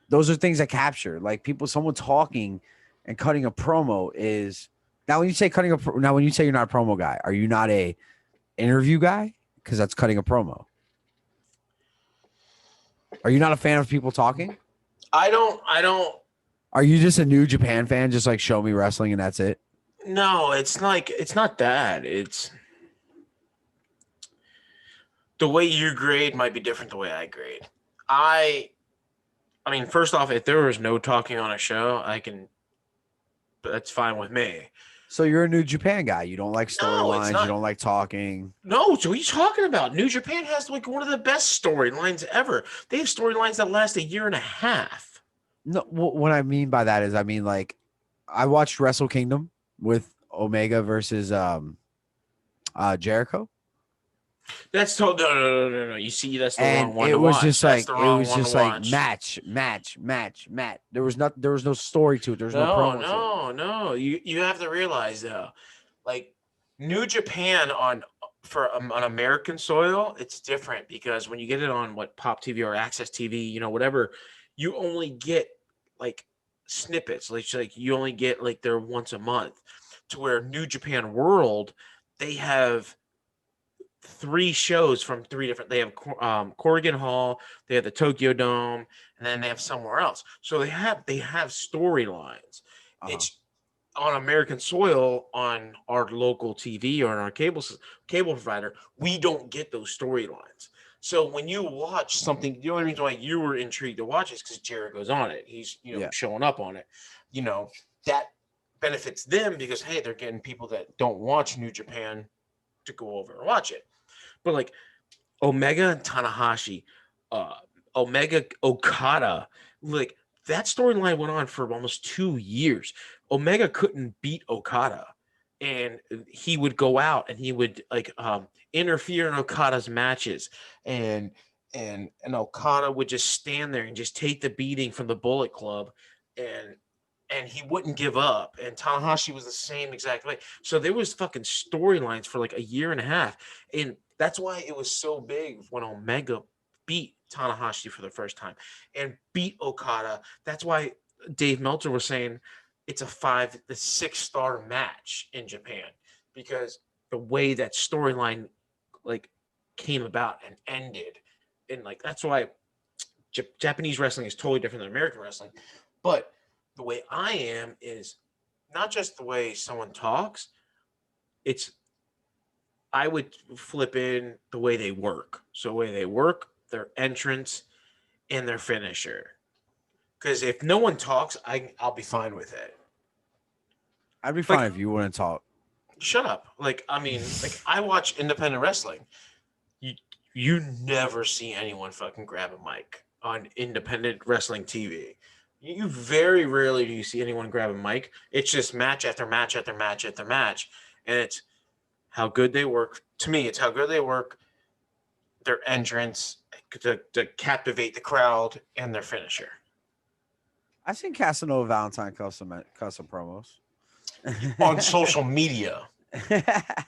Those are things that capture. Like someone talking and cutting a promo is now. When you say when you say you're not a promo guy, are you not a interview guy? Because that's cutting a promo. Are you not a fan of people talking? I don't. Are you just a New Japan fan? Just like show me wrestling and that's it? No, it's not that. It's the way you grade might be different the way I grade. I mean, first off, if there was no talking on a show, that's fine with me. So you're a New Japan guy. You don't like No, it's storylines. You not. don't like talking. No, so what are you talking about? New Japan has like one of the best storylines ever. They have storylines that last a year and a half. No, what I mean by that is, I mean like, I watched Wrestle Kingdom with Omega versus Jericho, That's told no. You see, that's the and wrong one it to was watch. just That's like the wrong one to watch. match. There was no story to it. There was no promo to it. No. You have to realize though, like New Japan on American soil, it's different because when you get it on Pop TV or Access TV, whatever, you only get like snippets. Like you only get like their once a month. To where New Japan World, they have 3 shows from 3 different. They have Corrigan Hall, they have the Tokyo Dome, and then they have somewhere else. So they have storylines. It's on American soil on our local TV or on our cable provider. We don't get those storylines. So when you watch something, the only reason why you were intrigued to watch is because Jericho's on it. He's showing up on it. That benefits them because hey, they're getting people that don't watch New Japan to go over and watch it. But like Omega and Tanahashi, Omega Okada, like that storyline went on for almost 2 years. Omega couldn't beat Okada, and he would go out and he would interfere in Okada's matches, and Okada would just stand there and just take the beating from the Bullet Club, and he wouldn't give up. And Tanahashi was the same exact way. So there was fucking storylines for like a year and a half. And that's why it was so big when Omega beat Tanahashi for the first time and beat Okada. That's why Dave Meltzer was saying it's a 6-star match in Japan because the way that storyline like came about and ended and like that's why Japanese wrestling is totally different than American wrestling. But the way I am is not just the way someone talks, it's I would flip in the way they work. So the way they work, their entrance, and their finisher. Because if no one talks, I'll be fine with it. I'd be Like, fine if you wouldn't talk. shut up. Like, I mean, like I watch independent wrestling. You you never see anyone fucking grab a mic on independent wrestling TV. You very rarely do you see anyone grab a mic. It's just match after match after match after match, and it's how good they work. To me, it's how good they work, their entrance to captivate the crowd, and their finisher. I've seen Casanova Valentine custom promos. On social media,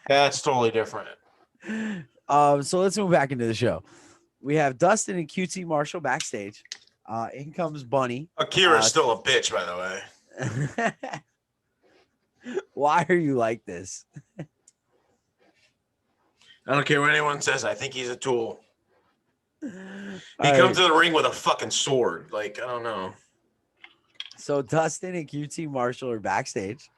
that's totally different. So let's move back into the show. We have Dustin and QT Marshall backstage. In comes Bunny. Akira's still a bitch, by the way. Why are you like this? I don't care what anyone says. I think he's a tool. He comes to the ring with a fucking sword. Like, I don't know. So Dustin and QT Marshall are backstage.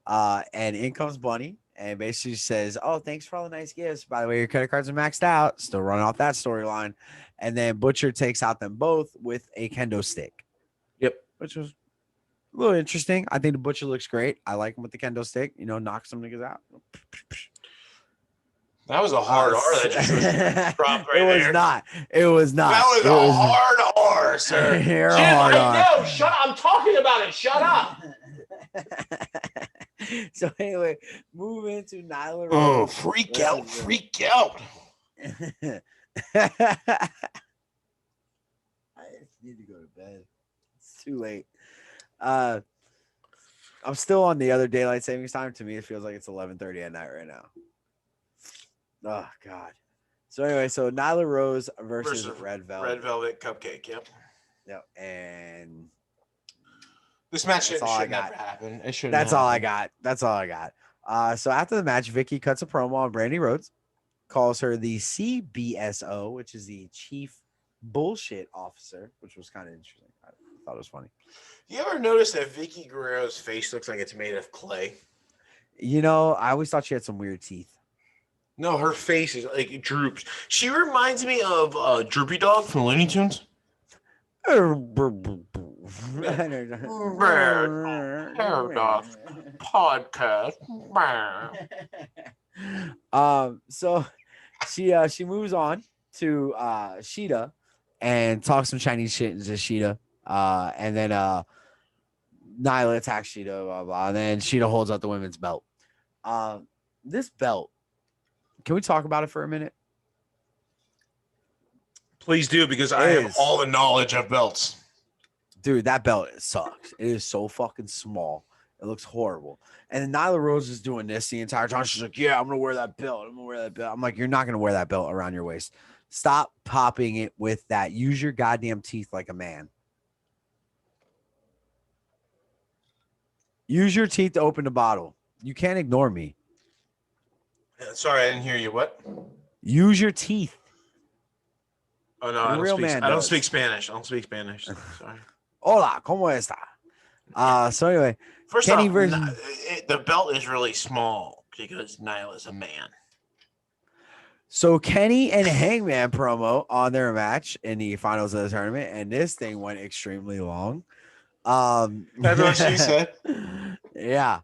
And in comes Bunny and basically says, "Oh, thanks for all the nice gifts. By the way, your credit cards are maxed out." Still running off that storyline. And then Butcher takes out them both with a kendo stick. Yep. Which was a little interesting. I think the Butcher looks great. I like him with the kendo stick. You know, knock some niggas out. That was a hard R that just dropped right there. It was not. It was not. That was a hard R, sir. Jim, I know. Shut up. I'm talking about it. Shut up. So anyway, move into Nyla Rose. Oh, freak out. I just need to go to bed. It's too late. I'm still on the other daylight savings time. To me, it feels like it's 11:30 at night right now. Oh God. So anyway, so Nyla Rose versus Red Velvet. Red Velvet Cupcake. Yep. Yep. And this match should never happen. It should. That's all I got. That's all I got. So after the match, Vicky cuts a promo on Brandy Rhodes, calls her the CBSO, which is the Chief Bullshit Officer, which was kind of interesting. I thought it was funny. You ever notice that Vicky Guerrero's face looks like it's made of clay? You know, I always thought she had some weird teeth. No, her face is like it droops. She reminds me of Droopy Dog from Looney Tunes. Paradox podcast. So she moves on to Sheeta and talks some Chinese shit to Sheeta. And then Nyla attacks Sheeta, blah blah. And then Sheeta holds out the women's belt. This belt, can we talk about it for a minute? Please do, because I have all the knowledge of belts. Dude, that belt sucks. It is so fucking small. It looks horrible. And then Nyla Rose is doing this the entire time. She's like, yeah, I'm going to wear that belt. I'm going to wear that belt. I'm like, you're not going to wear that belt around your waist. Stop popping it with that. Use your goddamn teeth like a man. Use your teeth to open the bottle. You can't ignore me. Sorry, I didn't hear you. What? Use your teeth. Oh, no, I don't speak Spanish. I don't speak Spanish. Sorry. Hola, ¿cómo está? So anyway, first Kenny off, the belt is really small because Nyla is a man. So Kenny and Hangman promo on their match in the finals of the tournament, and this thing went extremely long. That's what she said. Yeah.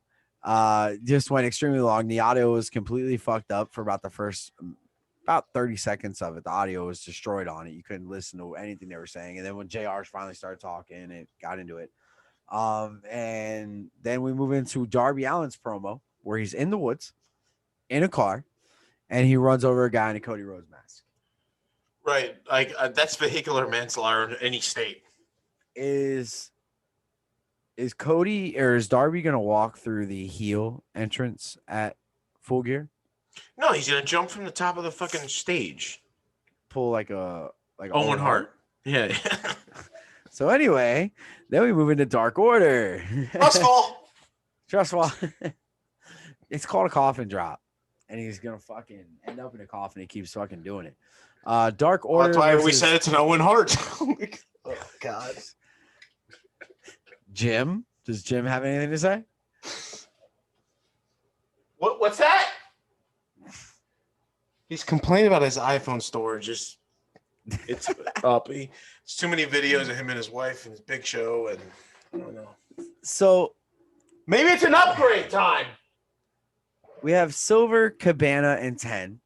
Just went extremely long. The audio was completely fucked up for about the first 30 seconds of it. The audio was destroyed on it. You couldn't listen to anything they were saying. And then when JR finally started talking, it got into it. And then we move into Darby Allin's promo where he's in the woods in a car and he runs over a guy in a Cody Rhodes mask. Right. Like that's vehicular manslaughter in any state. Is Cody or is Darby going to walk through the heel entrance at Full Gear? No, he's going to jump from the top of the fucking stage. Pull like Owen Hart. Yeah. So anyway, then we move into Dark Order. Trust fall. It's called a coffin drop. And he's going to fucking end up in a coffin. He keeps fucking doing it. Dark Well, Order. that's why we versus said it's an Owen Hart. Oh God. Jim. Does Jim have anything to say? What's that? He's complaining about his iPhone storage. It's up. It's too many videos of him and his wife and his big show, and I don't know. So Maybe it's an upgrade time. we have Silver, Cabana, and 10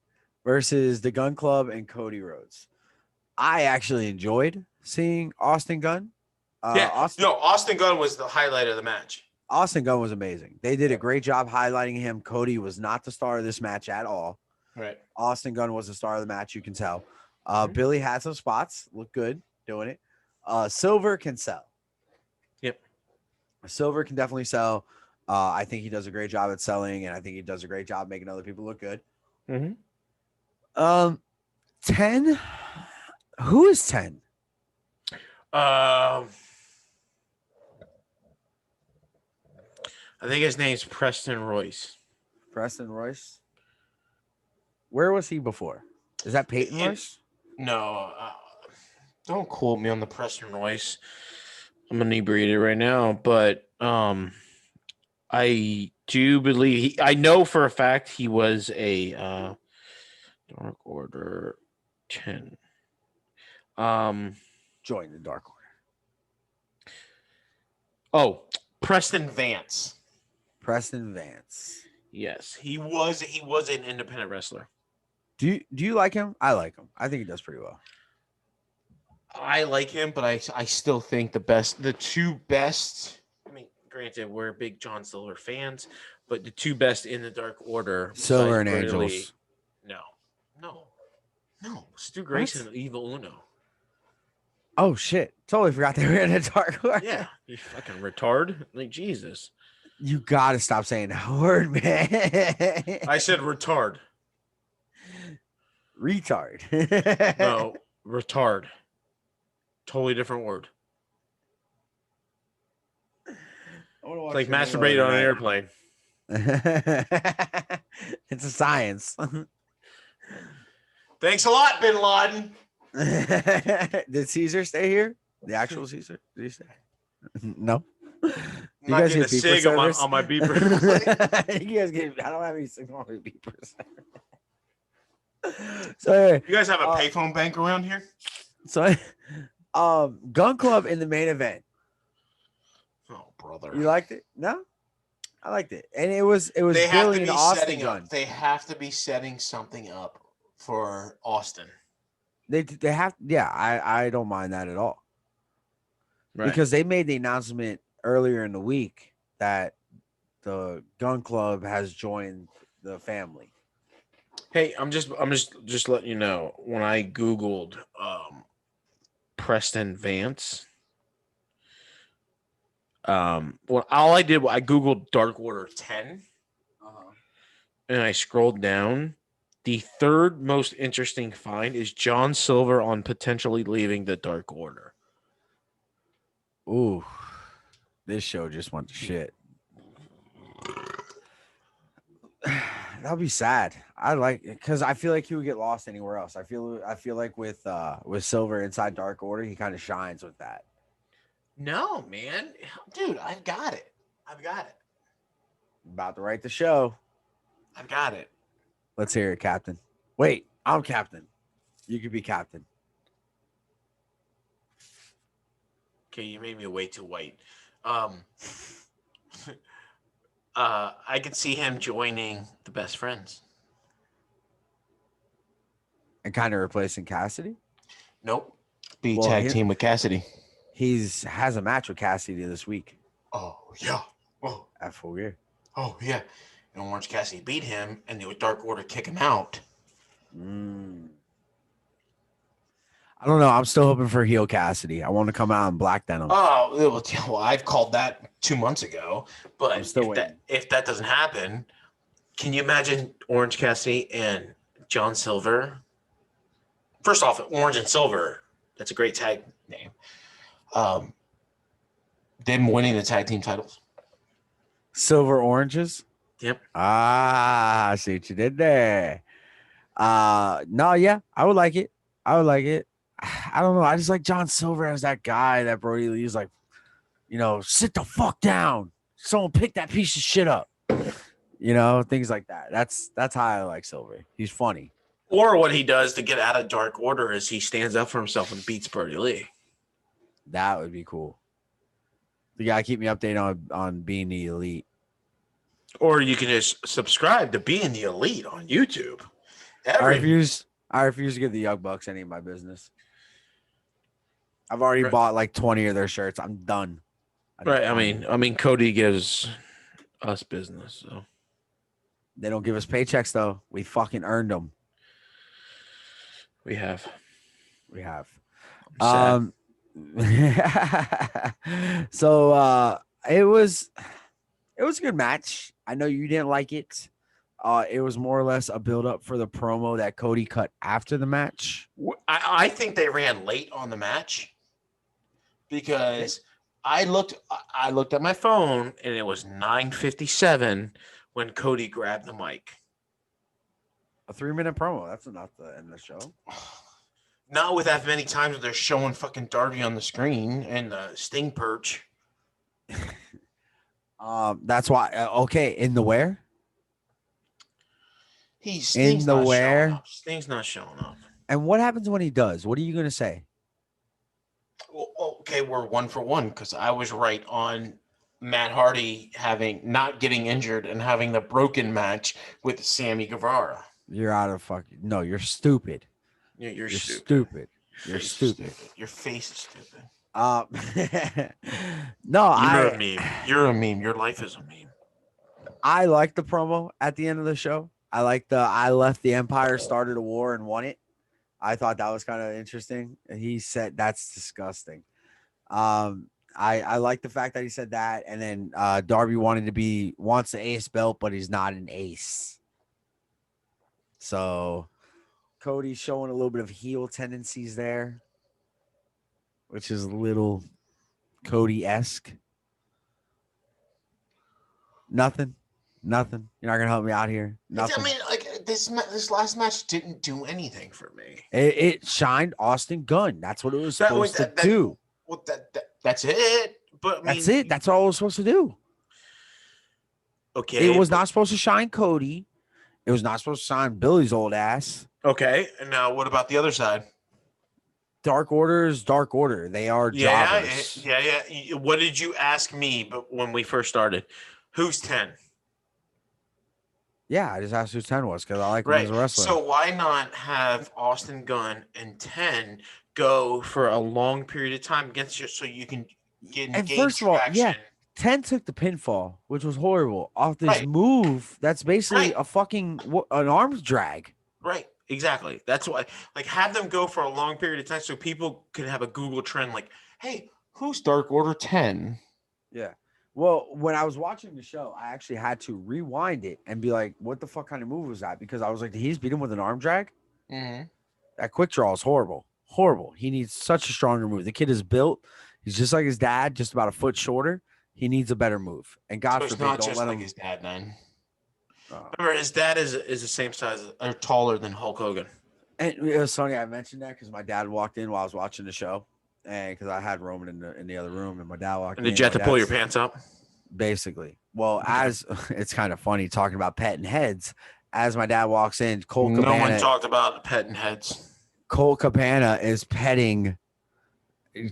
versus the Gun Club and Cody Rhodes. I actually enjoyed seeing Austin Gunn. Austin Gunn was the highlight of the match. Austin Gunn was amazing. They did a great job highlighting him. Cody was not the star of this match at all. Right. Austin Gunn was the star of the match. You can tell. Billy had some spots. Looked good doing it. Silver can sell. Yep. Silver can definitely sell. I think he does a great job at selling, and I think he does a great job making other people look good. 10. Who is 10? I think his name's Preston Royce. Preston Royce. Where was he before? Is that Peyton Royce? No. Don't quote me on the Preston Royce. I'm inebriated right now, but I do believe I know for a fact he was a Dark Order 10. Join the Dark Order. Oh, Preston Vance. Preston Vance. Yes, he was an independent wrestler. Do you like him? I like him. I think he does pretty well. I like him, but I still think the two best. I mean, granted, we're big John Silver fans, but the two best in the Dark Order, Silver and Angels. No. Stu Grayson and Evil Uno. Oh shit! Totally forgot they were in the Dark Order. Yeah, you fucking retard! Like Jesus. You gotta stop saying that word, man. I said retard. Retard. No, retard. Totally different word. It's like masturbate on an airplane. It's a science. Thanks a lot, Bin Laden. Did Caesar stay here? The actual Caesar? Did he stay? No. You guys get a sig on my beeper. You guys get. I don't have any signal on my beepers. So you guys have a payphone bank around here? So, Gun Club in the main event. Oh, brother! You liked it? No, I liked it, and it was they Billy and Austin Gunn. They have to be setting something up for Austin. They have, yeah. I don't mind that at all, right? Because they made the announcement earlier in the week that the Gun Club has joined the family. Hey, I'm just letting you know, when I Googled Preston Vance, well, all I did was I Googled Dark Order 10, and I scrolled down. The third most interesting find is John Silver on potentially leaving the Dark Order. Ooh, this show just went to shit. That'll be sad. I like it because I feel like he would get lost anywhere else. I feel like with Silver inside Dark Order, he kind of shines with that. No, man, dude, I've got it. About to write the show. I've got it. Let's hear it, Captain. Wait, I'm Captain. You could be Captain. Okay, you made me way too white. I could see him joining the Best Friends. And kind of replacing Cassidy? Nope. Be tag team with Cassidy. Has a match with Cassidy this week. Oh, yeah. Oh. At Full Gear. Oh, yeah. And Orange Cassidy beat him, and the Dark Order kick him out. I don't know. I'm still hoping for heel Cassidy. I want to come out in black denim. Oh, well, I've called that 2 months ago. But if that doesn't happen, can you imagine Orange Cassidy and John Silver? First off, Orange and Silver, that's a great tag name. Them winning the tag team titles. Silver Oranges? Yep. I see what you did there. No, yeah, I would like it. I would like it. I don't know. I just like John Silver as that guy that Brody Lee's like, sit the fuck down. Someone pick that piece of shit up. Things like that. That's how I like Silver. He's funny. Or what he does to get out of Dark Order is he stands up for himself and beats Brody Lee. That would be cool. You gotta keep me updated on being the elite. Or you can just subscribe to Being the Elite on YouTube. I refuse to give the Young Bucks any of my business. I've already bought like 20 of their shirts. I'm done. Right. I mean, Cody gives us business, so they don't give us paychecks though. We fucking earned them. We have. So it was a good match. I know you didn't like it. It was more or less a build up for the promo that Cody cut after the match. I think they ran late on the match because I looked at my phone and it was 9:57 when Cody grabbed the mic. A 3-minute promo. That's not the end of the show. Not with that many times they're showing fucking Darby on the screen and the Sting perch. That's why. Okay, in the where? Sting's not showing up. Sting's not showing up. And what happens when he does? What are you gonna say? Well, okay, we're 1 for 1 because I was right on Matt Hardy not getting injured and having the broken match with Sammy Guevara. You're out of fucking. No, you're stupid. Yeah, you're stupid. You're stupid. Your face is stupid. No, you're a meme. You're a meme. Your life is a meme. I like the promo at the end of the show. I like I left the Empire, started a war, and won it. I thought that was kind of interesting. He said that's disgusting. I like the fact that he said that, and then Darby wants the ace belt, but he's not an ace. So Cody's showing a little bit of heel tendencies there, which is a little Cody-esque. Nothing. You're not gonna help me out here. Nothing. I mean, like this last match didn't do anything for me. It shined Austin Gunn. That's what it was supposed to do. Well, that's it. But I mean, that's it. That's all it was supposed to do. Okay. It was not supposed to shine Cody. It was not supposed to shine Billy's old ass. Okay. And now what about the other side? Dark Order is Dark Order. They are jobbers. Yeah. What did you ask me when we first started? Who's 10? Yeah, I just asked who 10 was because I like him as a wrestler. So why not have Austin Gunn and 10 go for a long period of time against you so you can get and first of all, traction. Yeah, 10 took the pinfall, which was horrible, off this move that's basically a fucking an arms drag. Right, exactly. That's why, like, have them go for a long period of time so people can have a Google trend like, hey, who's Dark Order 10? Yeah. Well, when I was watching the show, I actually had to rewind it and be like, what the fuck kind of move was that? Because I was like, did he just beat him with an arm drag? Mm-hmm. That quick draw is horrible. Horrible. He needs such a stronger move. The kid is built. He's just like his dad, just about a foot shorter. He needs a better move. And God forbid, not just like his dad, man. Remember, his dad is the same size or taller than Hulk Hogan. And it was funny I mentioned that because my dad walked in while I was watching the show. And because I had Roman in the other room, and my dad walked in. And did you have to pull your pants up? Basically. Well, as it's kind of funny talking about petting heads, as my dad walks in, Colt Cabana. No one talked about petting heads. Colt Cabana is petting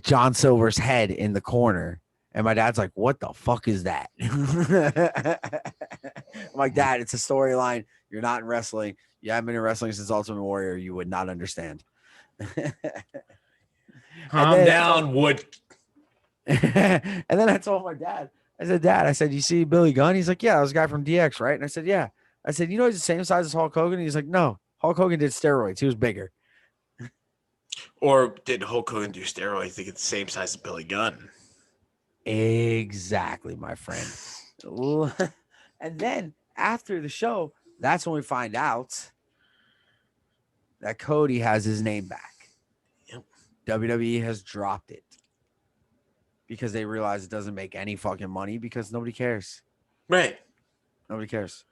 John Silver's head in the corner. And my dad's like, what the fuck is that? I'm like, Dad, it's a storyline. You're not in wrestling. You haven't been in wrestling since Ultimate Warrior. You would not understand. Calm down, Wood. And then I told my dad, I said, Dad, I said, you see Billy Gunn? He's like, yeah, that was a guy from DX, right? And I said, yeah. I said, you know, he's the same size as Hulk Hogan. He's like, no, Hulk Hogan did steroids. He was bigger. Or did Hulk Hogan do steroids to get the same size as Billy Gunn? Exactly, my friend. And then after the show, that's when we find out that Cody has his name back. Yep. WWE has dropped it because they realize it doesn't make any fucking money because nobody cares. Right. Nobody cares.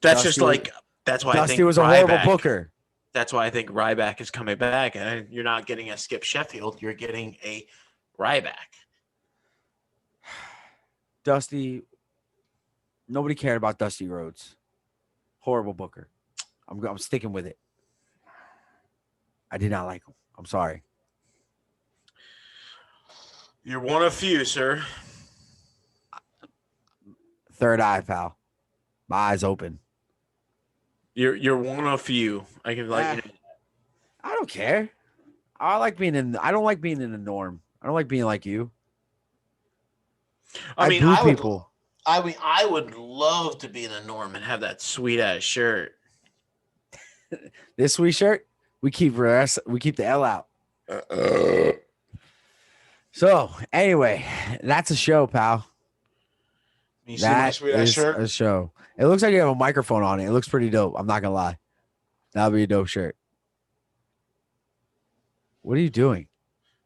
That's Dusty, just like, that's why Dusty I think was a horrible booker. That's why I think Ryback is coming back, and you're not getting a Skip Sheffield. You're getting a Ryback. Dusty. Nobody cared about Dusty Rhodes. Horrible booker. I'm sticking with it. I did not like him. I'm sorry. You're one of few, sir. Third eye, pal. My eyes open. You're one of few. I can like. I don't care. I don't like being in the norm. I don't like being like you. I mean, boo people. I would love to be in the norm and have that sweet ass shirt. This sweet shirt, we keep the L out. So anyway, that's a show, pal. You see my sweet ass shirt? A show. It looks like you have a microphone on it. It looks pretty dope. I'm not gonna lie. That'll be a dope shirt. What are you doing?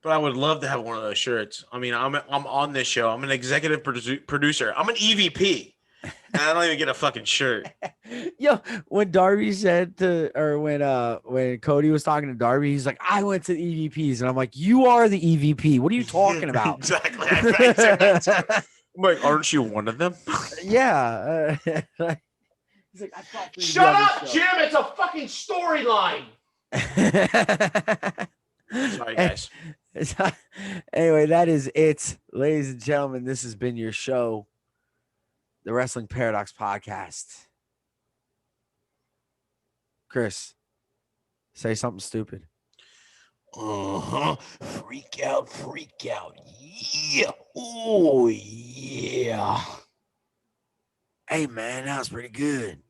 But I would love to have one of those shirts. I mean, I'm on this show. I'm an executive producer. I'm an EVP. And I don't even get a fucking shirt. Yo, when Darby said when Cody was talking to Darby, he's like, I went to the EVPs. And I'm like, you are the EVP. What are you talking about? Exactly. I said that too. I'm like, aren't you one of them? Yeah. He's like, I thought shut up, Jim. It's a fucking storyline. Sorry, guys. Anyway, that is it. Ladies and gentlemen, this has been your show, the Wrestling Paradox Podcast. Chris, say something stupid. Freak out. Yeah. Oh, yeah. Hey, man, that was pretty good.